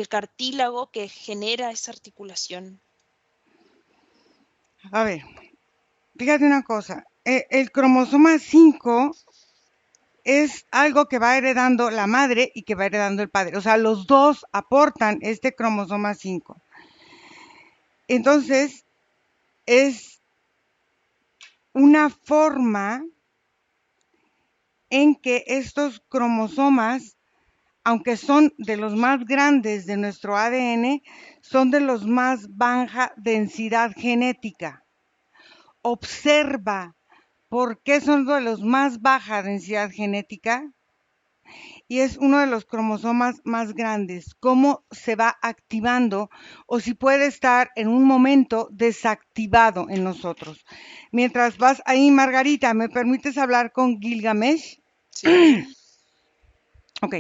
cartílago que genera esa articulación. A ver, fíjate una cosa, el cromosoma 5 es algo que va heredando la madre y que va heredando el padre. O sea, los dos aportan este cromosoma 5. Entonces, es una forma en que estos cromosomas, aunque son de los más grandes de nuestro ADN, son de los más baja densidad genética. Observa por qué son de los más baja densidad genética y es uno de los cromosomas más grandes. Cómo se va activando o si puede estar en un momento desactivado en nosotros. Mientras vas ahí, Margarita, ¿me permites hablar con Gilgamesh? Sí. Ok,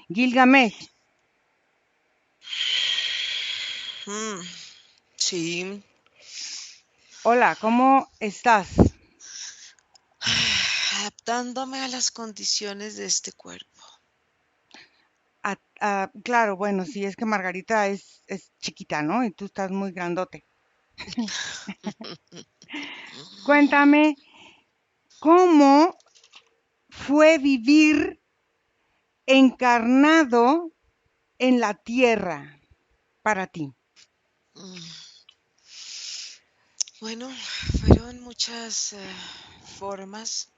Gilgamesh. Sí. Hola, ¿cómo estás? Adaptándome a las condiciones de este cuerpo. Claro, bueno, sí, es que Margarita es chiquita, ¿no? Y tú estás muy grandote. Cuéntame, ¿cómo fue vivir encarnado en la tierra para ti? Bueno, fueron muchas formas,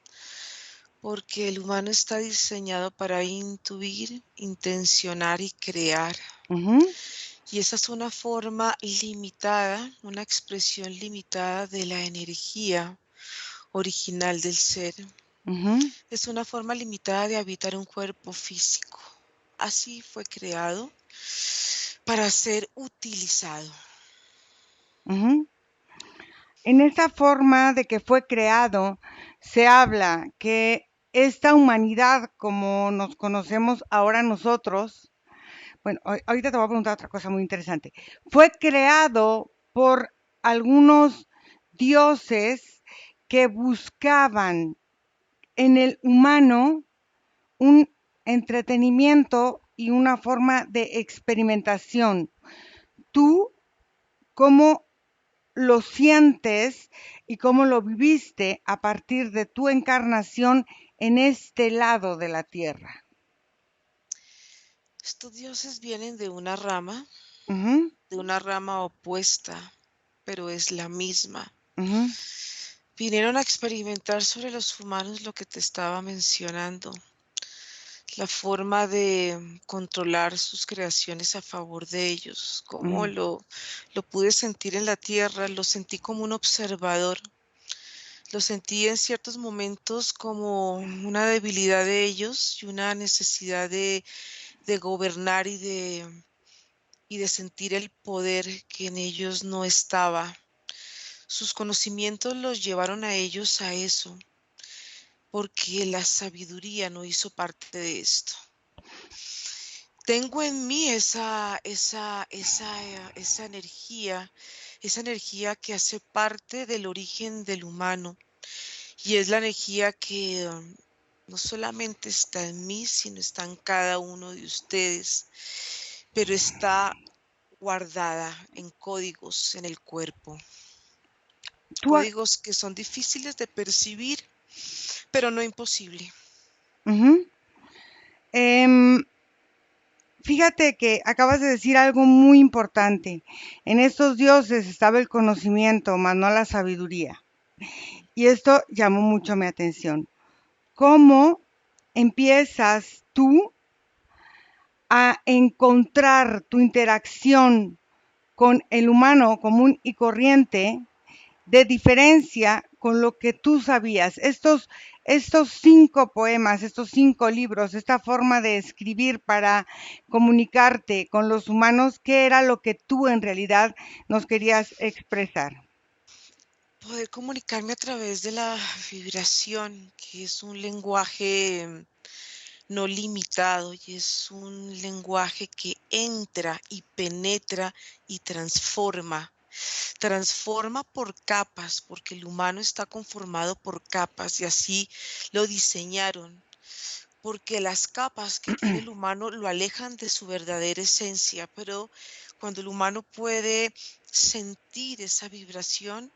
porque el humano está diseñado para intuir, intencionar y crear. Y esa es una forma limitada, una expresión limitada de la energía original del ser. Es una forma limitada de habitar un cuerpo físico. Así fue creado para ser utilizado. Ujú. En esa forma de que fue creado, se habla que esta humanidad, como nos conocemos ahora nosotros, bueno, ahorita te voy a preguntar otra cosa muy interesante. Fue creado por algunos dioses que buscaban en el humano un entretenimiento y una forma de experimentación. ¿Tú cómo lo sientes y cómo lo viviste a partir de tu encarnación en este lado de la tierra? Estos dioses vienen de Ujú, una rama opuesta, pero es la misma. ujú, Vinieron a experimentar sobre los humanos lo que te estaba mencionando, la forma de controlar sus creaciones a favor de ellos. Como ujú, lo pude sentir en la tierra, lo sentí como un observador, lo sentí en ciertos momentos como una debilidad de ellos y una necesidad de gobernar y de sentir el poder que en ellos no estaba. Sus conocimientos los llevaron a ellos a eso, porque la sabiduría no hizo parte de esto. Tengo en mí esa energía que hace parte del origen del humano, y es la energía que no solamente está en mí, sino está en cada uno de ustedes, pero está guardada en códigos en el cuerpo, Tú, códigos que son difíciles de percibir, pero no imposible. ujú. Fíjate que acabas de decir algo muy importante. En estos dioses estaba el conocimiento, mas no la sabiduría. Y esto llamó mucho mi atención. ¿Cómo empiezas tú a encontrar tu interacción con el humano común y corriente de diferencia con lo que tú sabías? Estos 5 poemas, estos 5 libros, esta forma de escribir para comunicarte con los humanos, ¿qué era lo que tú en realidad nos querías expresar? Poder comunicarme a través de la vibración, que es un lenguaje no limitado, y es un lenguaje que entra y penetra y transforma. Transforma por capas, porque el humano está conformado por capas y así lo diseñaron, porque las capas que tiene el humano lo alejan de su verdadera esencia, pero cuando el humano puede sentir esa vibración,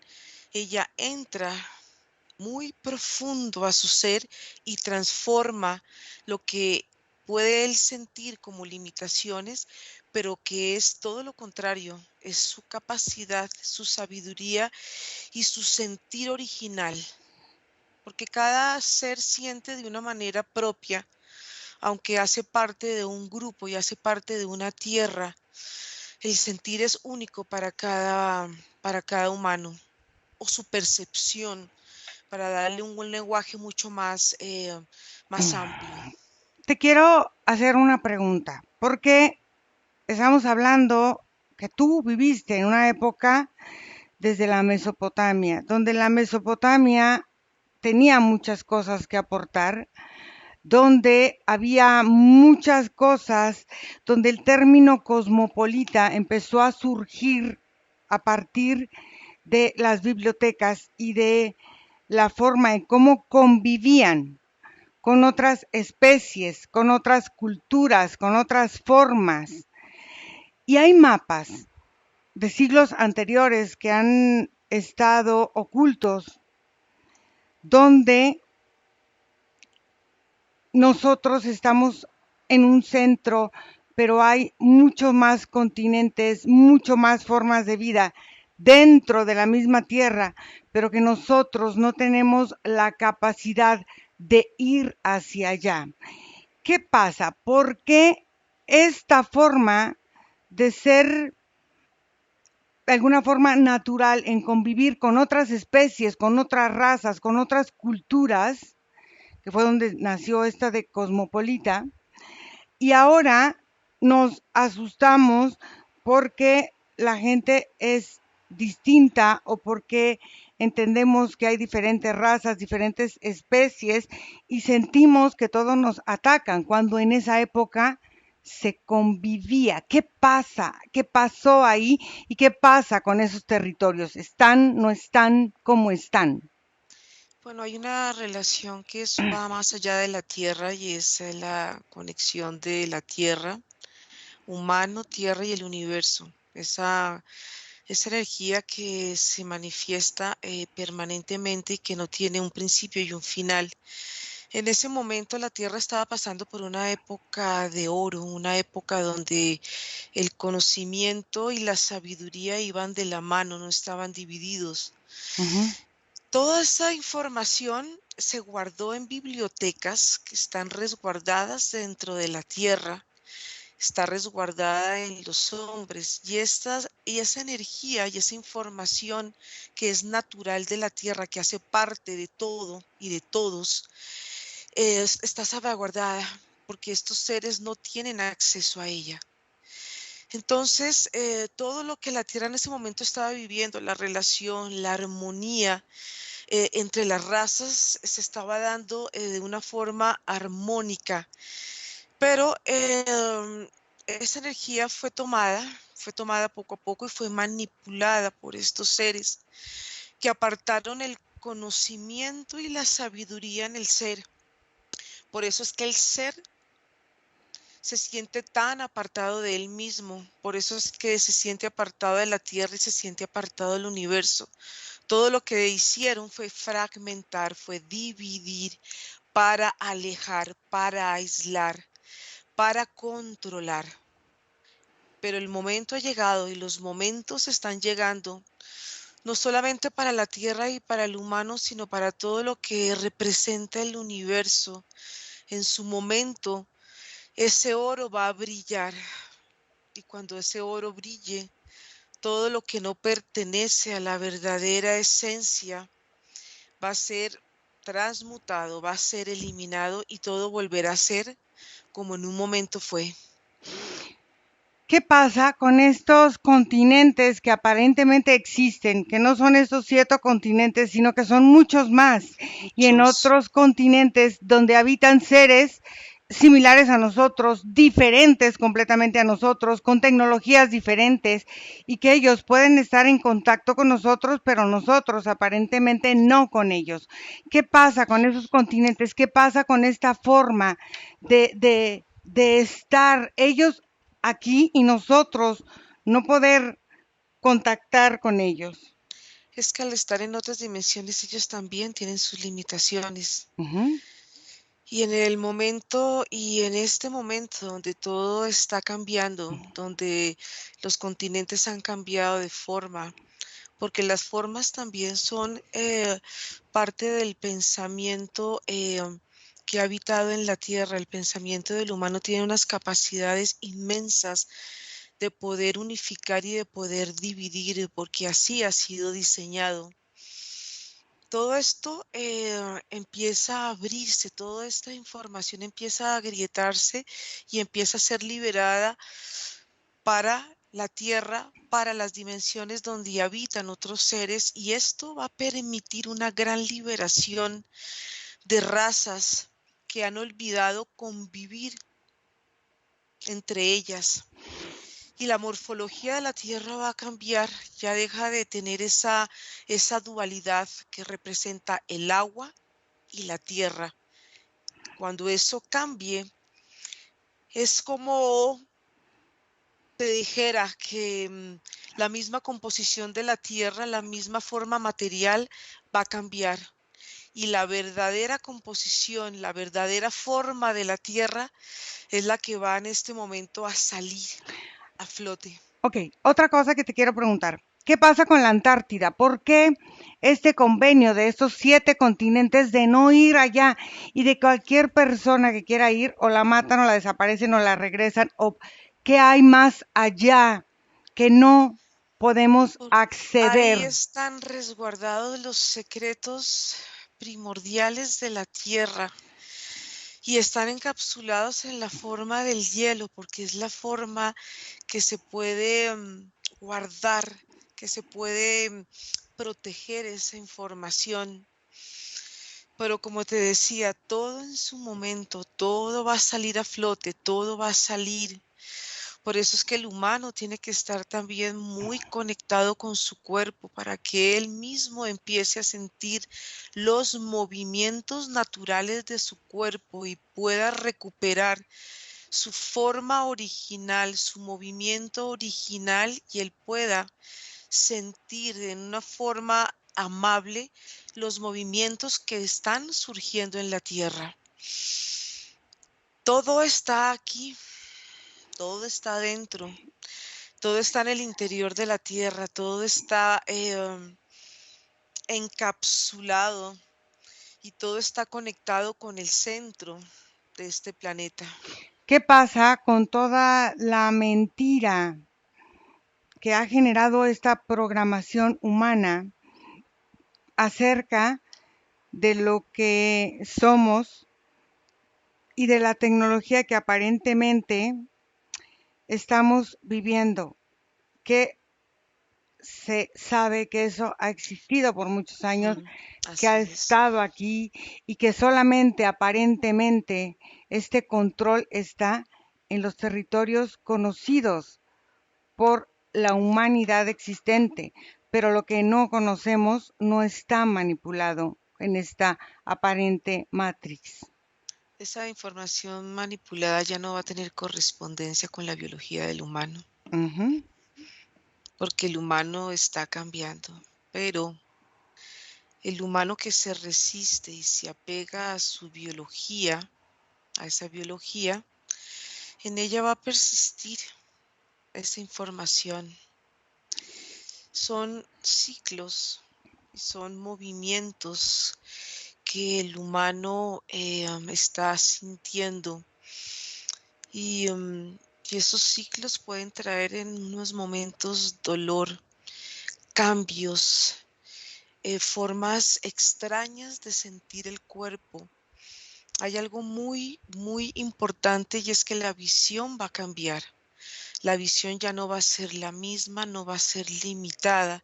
ella entra muy profundo a su ser y transforma lo que puede él sentir como limitaciones, pero que es todo lo contrario, es su capacidad, su sabiduría y su sentir original, porque cada ser siente de una manera propia, aunque hace parte de un grupo y hace parte de una tierra. El sentir es único para cada humano, o su percepción, para darle un lenguaje mucho más amplio. Te quiero hacer una pregunta, porque estamos hablando que tú viviste en una época desde la Mesopotamia, donde la Mesopotamia tenía muchas cosas que aportar, donde había muchas cosas, donde el término cosmopolita empezó a surgir a partir de las bibliotecas y de la forma en cómo convivían con otras especies, con otras culturas, con otras formas. Y hay mapas de siglos anteriores que han estado ocultos, donde nosotros estamos en un centro, pero hay muchos más continentes, mucho más formas de vida dentro de la misma tierra, pero que nosotros no tenemos la capacidad de ir hacia allá. ¿Qué pasa? ¿Por qué esta forma de ser de alguna forma natural en convivir con otras especies, con otras razas, con otras culturas, que fue donde nació esta de cosmopolita, y ahora nos asustamos porque la gente es distinta o por qué entendemos que hay diferentes razas, diferentes especies y sentimos que todos nos atacan cuando en esa época se convivía. ¿Qué pasa? ¿Qué pasó ahí? ¿Y qué pasa con esos territorios? ¿Están, no están, cómo están? Bueno, hay una relación que va más allá de la tierra y es la conexión de la tierra, humano, tierra y el universo. Esa energía que se manifiesta permanentemente y que no tiene un principio y un final. En ese momento la tierra estaba pasando por una época de oro, una época donde el conocimiento y la sabiduría iban de la mano, no estaban divididos. Ujú. Toda esa información se guardó en bibliotecas que están resguardadas dentro de la tierra, está resguardada en los hombres y esa energía y esa información que es natural de la tierra, que hace parte de todo y de todos, está salvaguardada porque estos seres no tienen acceso a ella. Entonces, todo lo que la tierra en ese momento estaba viviendo, la relación, la armonía entre las razas se estaba dando de una forma armónica, pero esa energía fue tomada poco a poco y fue manipulada por estos seres que apartaron el conocimiento y la sabiduría en el ser. Por eso es que el ser se siente tan apartado de él mismo, por eso es que se siente apartado de la tierra y se siente apartado del universo. Todo lo que hicieron fue fragmentar, fue dividir para alejar, para aislar, para controlar. Pero el momento ha llegado y los momentos están llegando, no solamente para la tierra y para el humano, sino para todo lo que representa el universo. En su momento, ese oro va a brillar. Y cuando ese oro brille, todo lo que no pertenece a la verdadera esencia va a ser transmutado, va a ser eliminado y todo volverá a ser como en un momento fue. ¿Qué pasa con estos continentes que aparentemente existen, que no son estos 7 continentes, sino que son muchos más? Y en otros continentes donde habitan seres similares a nosotros, diferentes completamente a nosotros, con tecnologías diferentes, y que ellos pueden estar en contacto con nosotros, pero nosotros aparentemente no con ellos. ¿Qué pasa con esos continentes? ¿Qué pasa con esta forma de estar ellos aquí y nosotros no poder contactar con ellos? Es que al estar en otras dimensiones ellos también tienen sus limitaciones. Ujú. Y en el momento y en este momento donde todo está cambiando, donde los continentes han cambiado de forma, porque las formas también son parte del pensamiento que ha habitado en la Tierra. El pensamiento del humano tiene unas capacidades inmensas de poder unificar y de poder dividir, porque así ha sido diseñado. Todo esto empieza a abrirse, toda esta información empieza a agrietarse y empieza a ser liberada para la tierra, para las dimensiones donde habitan otros seres, y esto va a permitir una gran liberación de razas que han olvidado convivir entre ellas. Y la morfología de la tierra va a cambiar, ya deja de tener esa dualidad que representa el agua y la tierra. Cuando eso cambie, es como te dijera que la misma composición de la tierra, la misma forma material va a cambiar. Y la verdadera composición, la verdadera forma de la tierra es la que va en este momento a salir a flote. Ok, otra cosa que te quiero preguntar. ¿Qué pasa con la Antártida? ¿Por qué este convenio de estos 7 continentes de no ir allá y de cualquier persona que quiera ir o la matan o la desaparecen o la regresan? ¿O qué hay más allá que no podemos Ahí acceder? están resguardados los secretos primordiales de la tierra y están encapsulados en la forma del hielo, porque es la forma que se puede guardar que se puede proteger esa información. Pero como te decía, todo en su momento, todo va a salir a flote, todo va a salir. Por eso es que el humano tiene que estar también muy conectado con su cuerpo para que él mismo empiece a sentir los movimientos naturales de su cuerpo y pueda recuperar su forma original, su movimiento original, y él pueda sentir en una forma amable los movimientos que están surgiendo en la tierra. Todo está aquí, todo está dentro, todo está en el interior de la tierra, todo está encapsulado y todo está conectado con el centro de este planeta. ¿Qué pasa con toda la mentira que ha generado esta programación humana acerca de lo que somos y de la tecnología que aparentemente estamos viviendo? Que se sabe que eso ha existido por muchos años, que ha Así es. estado aquí y que solamente aparentemente este control está en los territorios conocidos por la humanidad existente, pero lo que no conocemos no está manipulado en esta aparente matrix. Esa información manipulada ya no va a tener correspondencia con la biología del humano, Ujú. porque el humano está cambiando, pero el humano que se resiste y se apega a su biología, a esa biología, en ella va a persistir esa información. Son ciclos y son movimientos que el humano está sintiendo, y, y esos ciclos pueden traer en unos momentos dolor, cambios, formas extrañas de sentir el cuerpo. Hay algo muy, muy importante, y es que la visión va a cambiar. La visión ya no va a ser la misma, no va a ser limitada.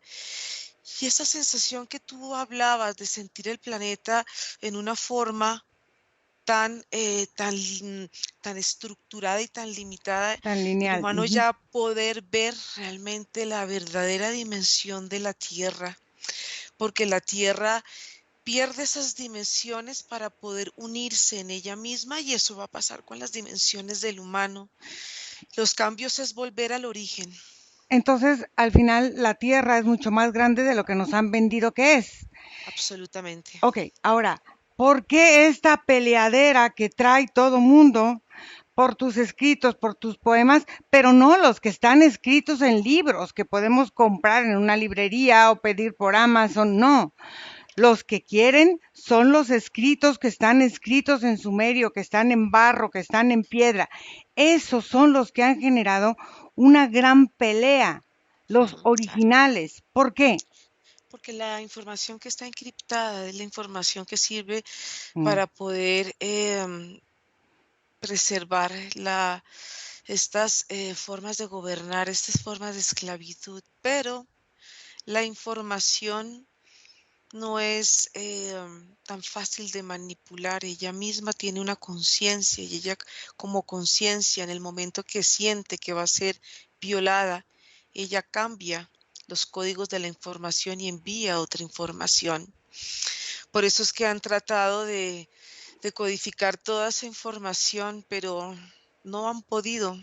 Y esa sensación que tú hablabas de sentir el planeta en una forma tan, tan estructurada y tan limitada, Tan el lineal. humano Ujú. ya poder ver realmente la verdadera dimensión de la Tierra, porque la Tierra pierde esas dimensiones para poder unirse en ella misma, y eso va a pasar con las dimensiones del humano. Los cambios es volver al origen. Entonces, al final, la Tierra es mucho más grande de lo que nos han vendido que es. Absolutamente. Ok, ahora, ¿por qué esta peleadera que trae todo mundo por tus escritos, por tus poemas, pero no los que están escritos en libros que podemos comprar en una librería o pedir por Amazon? No. Los que quieren son los escritos que están escritos en sumerio, que están en barro, que están en piedra. Esos son los que han generado una gran pelea, los Claro. originales. ¿Por qué? Porque la información que está encriptada es la información que sirve Mm. para poder preservar estas formas de gobernar, estas formas de esclavitud. Pero la información no es tan fácil de manipular. Ella misma tiene una conciencia, y ella, como conciencia, en el momento que siente que va a ser violada, ella cambia los códigos de la información y envía otra información. Por eso es que han tratado de codificar toda esa información, pero no han podido.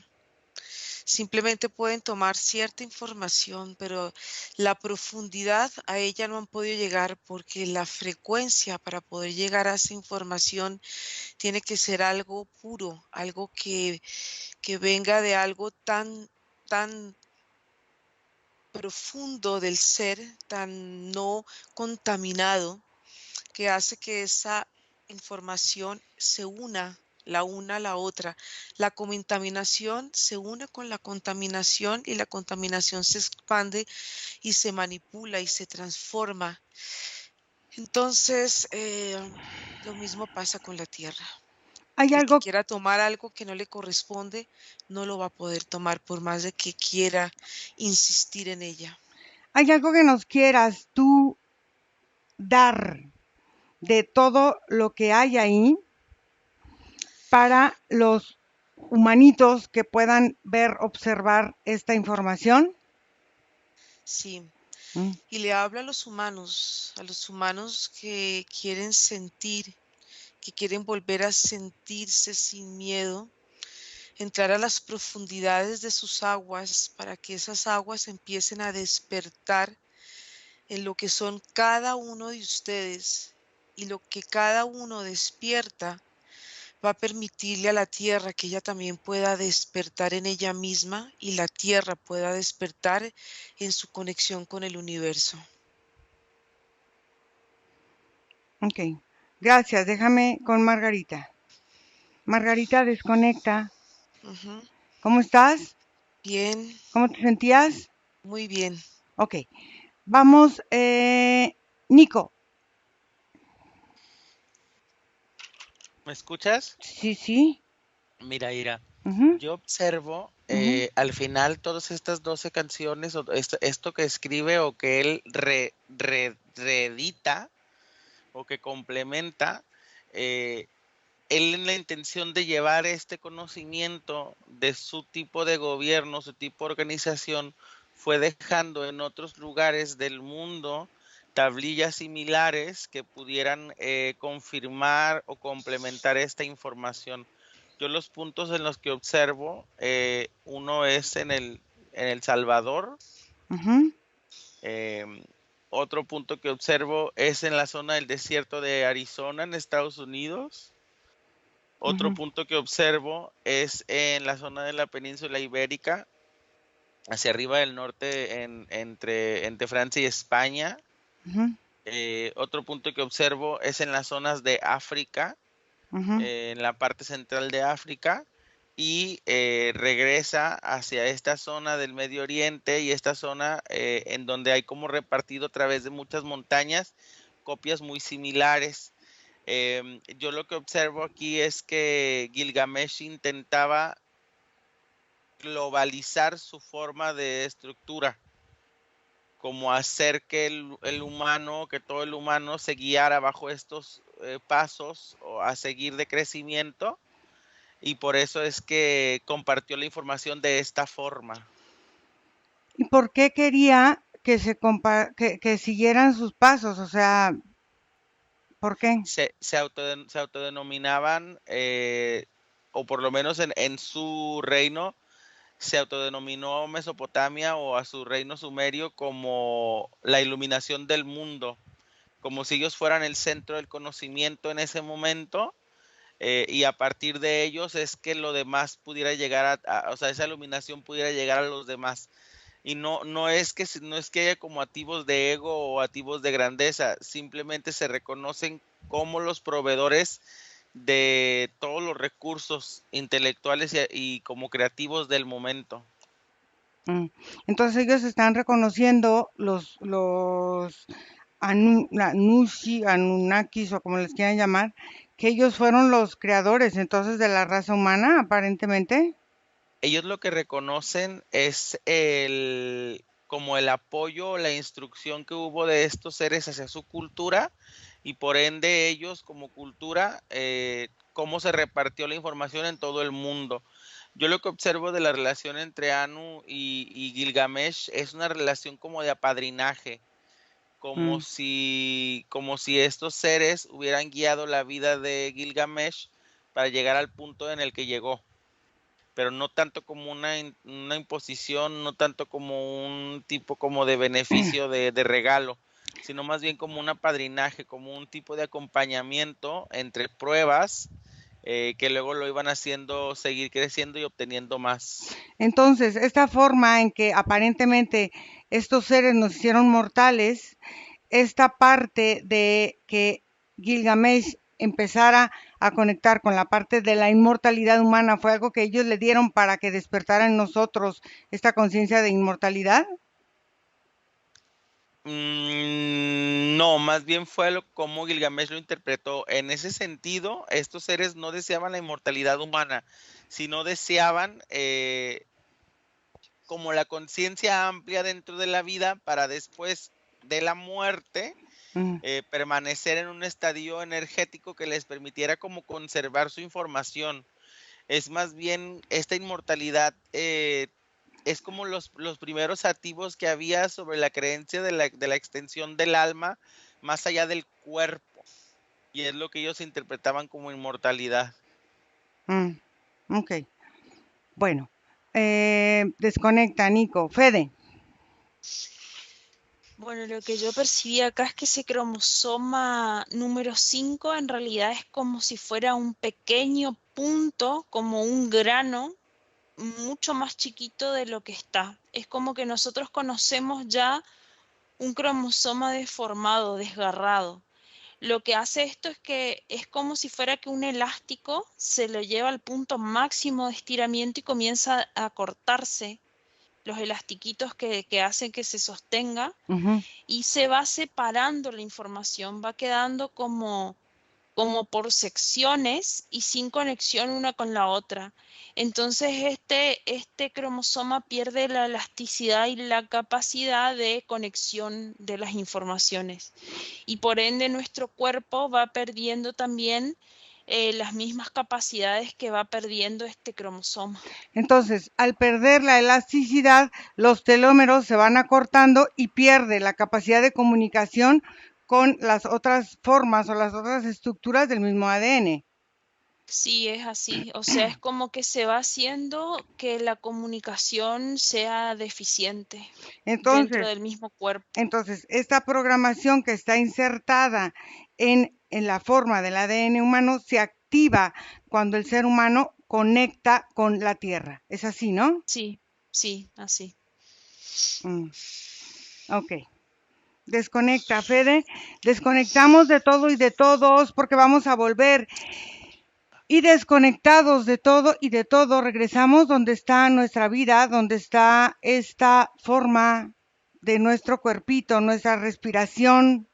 Simplemente pueden tomar cierta información, pero la profundidad a ella no han podido llegar, porque la frecuencia para poder llegar a esa información tiene que ser algo puro, algo que venga de algo tan, tan profundo del ser, tan no contaminado, que hace que esa información se una, la una a la otra. La contaminación se une con la contaminación, y la contaminación se expande y se manipula y se transforma. Entonces, lo mismo pasa con la tierra. Hay El que algo, quiera tomar algo que no le corresponde, no lo va a poder tomar por más de que quiera insistir en ella. ¿Hay algo que nos quieras tú dar de todo lo que hay ahí para los humanitos que puedan ver, observar esta información? Sí, Mm, y le habla a los humanos que quieren sentir, que quieren volver a sentirse sin miedo, entrar a las profundidades de sus aguas para que esas aguas empiecen a despertar en lo que son cada uno de ustedes, y lo que cada uno despierta va a permitirle a la tierra que ella también pueda despertar en ella misma y la tierra pueda despertar en su conexión con el universo. ok, gracias. Déjame con Margarita. Margarita, desconecta. Ujú. ¿Cómo estás? Bien, ¿Cómo te sentías? muy bien. Ok, vamos, Nico. ¿Me escuchas? Sí, sí. Mira, Ira, Ujú, yo observo ujú, al final todas estas 12 canciones, o esto que escribe o que él reedita o que complementa, eh, él en la intención de llevar este conocimiento de su tipo de gobierno, su tipo de organización, fue dejando en otros lugares del mundo tablillas similares que pudieran confirmar o complementar esta información. Yo los puntos en los que observo, uno es en el Salvador, ujú, em, otro punto que observo es en la zona del desierto de Arizona, en Estados Unidos. Otro ujú, punto que observo es en la zona de la península ibérica, hacia arriba del norte, entre Francia y España. ujú, Otro punto que observo es en las zonas de África, ujú. en la parte central de África, y regresa hacia esta zona del Medio Oriente y esta zona en donde hay como repartido a través de muchas montañas copias muy similares. Yo lo que observo aquí es que Gilgamesh intentaba globalizar su forma de estructura, como hacer que el humano, que todo el humano se guiara bajo estos pasos o a seguir de crecimiento, y por eso es que compartió la información de esta forma. ¿Y por qué quería que que siguieran sus pasos? O sea, ¿por qué? Se autodenominaban, o por lo menos en su reino, se autodenominó Mesopotamia o a su reino sumerio como la iluminación del mundo, como si ellos fueran el centro del conocimiento en ese momento, y a partir de ellos es que lo demás pudiera llegar o sea, esa iluminación pudiera llegar a los demás. Y no es que haya como activos de ego o activos de grandeza, simplemente se reconocen como los proveedores de todos los recursos intelectuales y como creativos del momento. Mm. Entonces ellos están reconociendo los Anunnakis o como les quieran llamar, que ellos fueron los creadores entonces de la raza humana, aparentemente. Ellos lo que reconocen es como el apoyo o la instrucción que hubo de estos seres hacia su cultura, y por ende ellos como cultura, cómo se repartió la información en todo el mundo. Yo lo que observo de la relación entre Anu y Gilgamesh es una relación como de apadrinaje, Mm, como si estos seres hubieran guiado la vida de Gilgamesh para llegar al punto en el que llegó, pero no tanto como una imposición, no tanto como un tipo como de beneficio de regalo, sino más bien como un apadrinaje, como un tipo de acompañamiento entre pruebas, que luego lo iban haciendo seguir creciendo y obteniendo más. Entonces, esta forma en que aparentemente estos seres nos hicieron mortales, esta parte de que Gilgamesh empezara a conectar con la parte de la inmortalidad humana fue algo que ellos le dieron para que despertara en nosotros esta conciencia de inmortalidad. No, más bien fue como Gilgamesh lo interpretó. En ese sentido, estos seres no deseaban la inmortalidad humana, sino deseaban como la conciencia amplia dentro de la vida para después de la muerte permanecer en un estadio energético que les permitiera como conservar su información. Es más bien esta inmortalidad, es como los primeros activos que había sobre la creencia de la extensión del alma más allá del cuerpo. Y es lo que ellos interpretaban como inmortalidad. Ok. Bueno, desconecta, Nico. Fede. Bueno, lo que yo percibí acá es que ese cromosoma número 5 en realidad es como si fuera un pequeño punto, como un grano, mucho más chiquito de lo que está. Es como que nosotros conocemos ya un cromosoma deformado, desgarrado. Lo que hace esto es que es como si fuera que un elástico se lo lleva al punto máximo de estiramiento y comienza a cortarse los elastiquitos que hacen que se sostenga y se va separando la información, va quedando como por secciones y sin conexión una con la otra. Entonces este cromosoma pierde la elasticidad y la capacidad de conexión de las informaciones. Y por ende nuestro cuerpo va perdiendo también las mismas capacidades que va perdiendo este cromosoma. Entonces, al perder la elasticidad, los telómeros se van acortando y pierde la capacidad de comunicación con las otras formas o las otras estructuras del mismo ADN. Sí, es así. O sea, es como que se va haciendo que la comunicación sea deficiente dentro del mismo cuerpo. Entonces, esta programación que está insertada en la forma del ADN humano se activa cuando el ser humano conecta con la Tierra. ¿Es así, no? Sí, sí, así. Ok. Desconecta, Fede. Desconectamos de todo y de todos porque vamos a volver. Y desconectados de todo y de todo, regresamos donde está nuestra vida, donde está esta forma de nuestro cuerpito, nuestra respiración,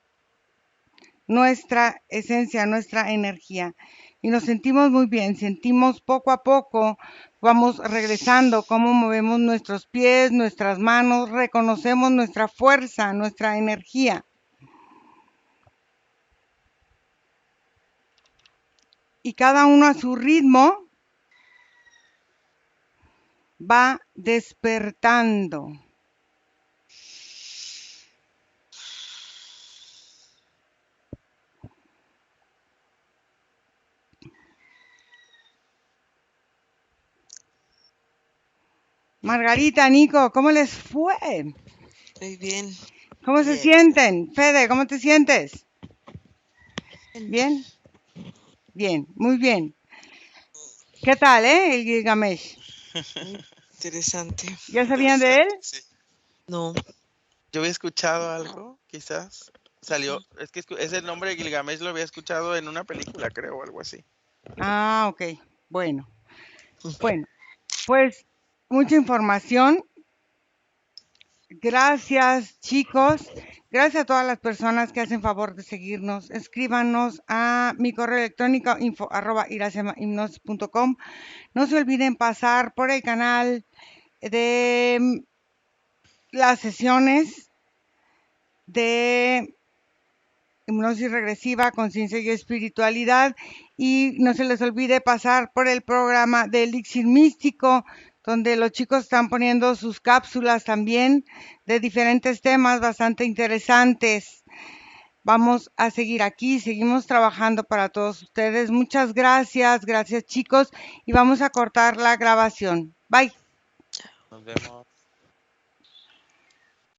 nuestra esencia, nuestra energía. Y nos sentimos muy bien, sentimos poco a poco, vamos regresando, cómo movemos nuestros pies, nuestras manos, reconocemos nuestra fuerza, nuestra energía. Y cada uno a su ritmo va despertando. Margarita, Nico, ¿cómo les fue? Muy bien. ¿Cómo se sienten? Fede, ¿cómo te sientes? ¿Bien? Bien, muy bien. ¿Qué tal, el Gilgamesh? Interesante. ¿Ya sabían de él? Sí. No. Yo había escuchado algo, quizás. Salió, es que ese nombre de Gilgamesh lo había escuchado en una película, creo, o algo así. Ah, ok. Bueno, pues mucha información. Gracias, chicos. Gracias a todas las personas que hacen favor de seguirnos. Escríbanos a mi correo electrónico info@iracemahipnosis.com. No se olviden pasar por el canal de las sesiones de hipnosis regresiva, conciencia y espiritualidad. Y no se les olvide pasar por el programa de Elixir Místico, donde los chicos están poniendo sus cápsulas también de diferentes temas bastante interesantes. Vamos a seguir aquí, seguimos trabajando para todos ustedes. Muchas gracias, gracias chicos, y vamos a cortar la grabación. Bye. Nos vemos.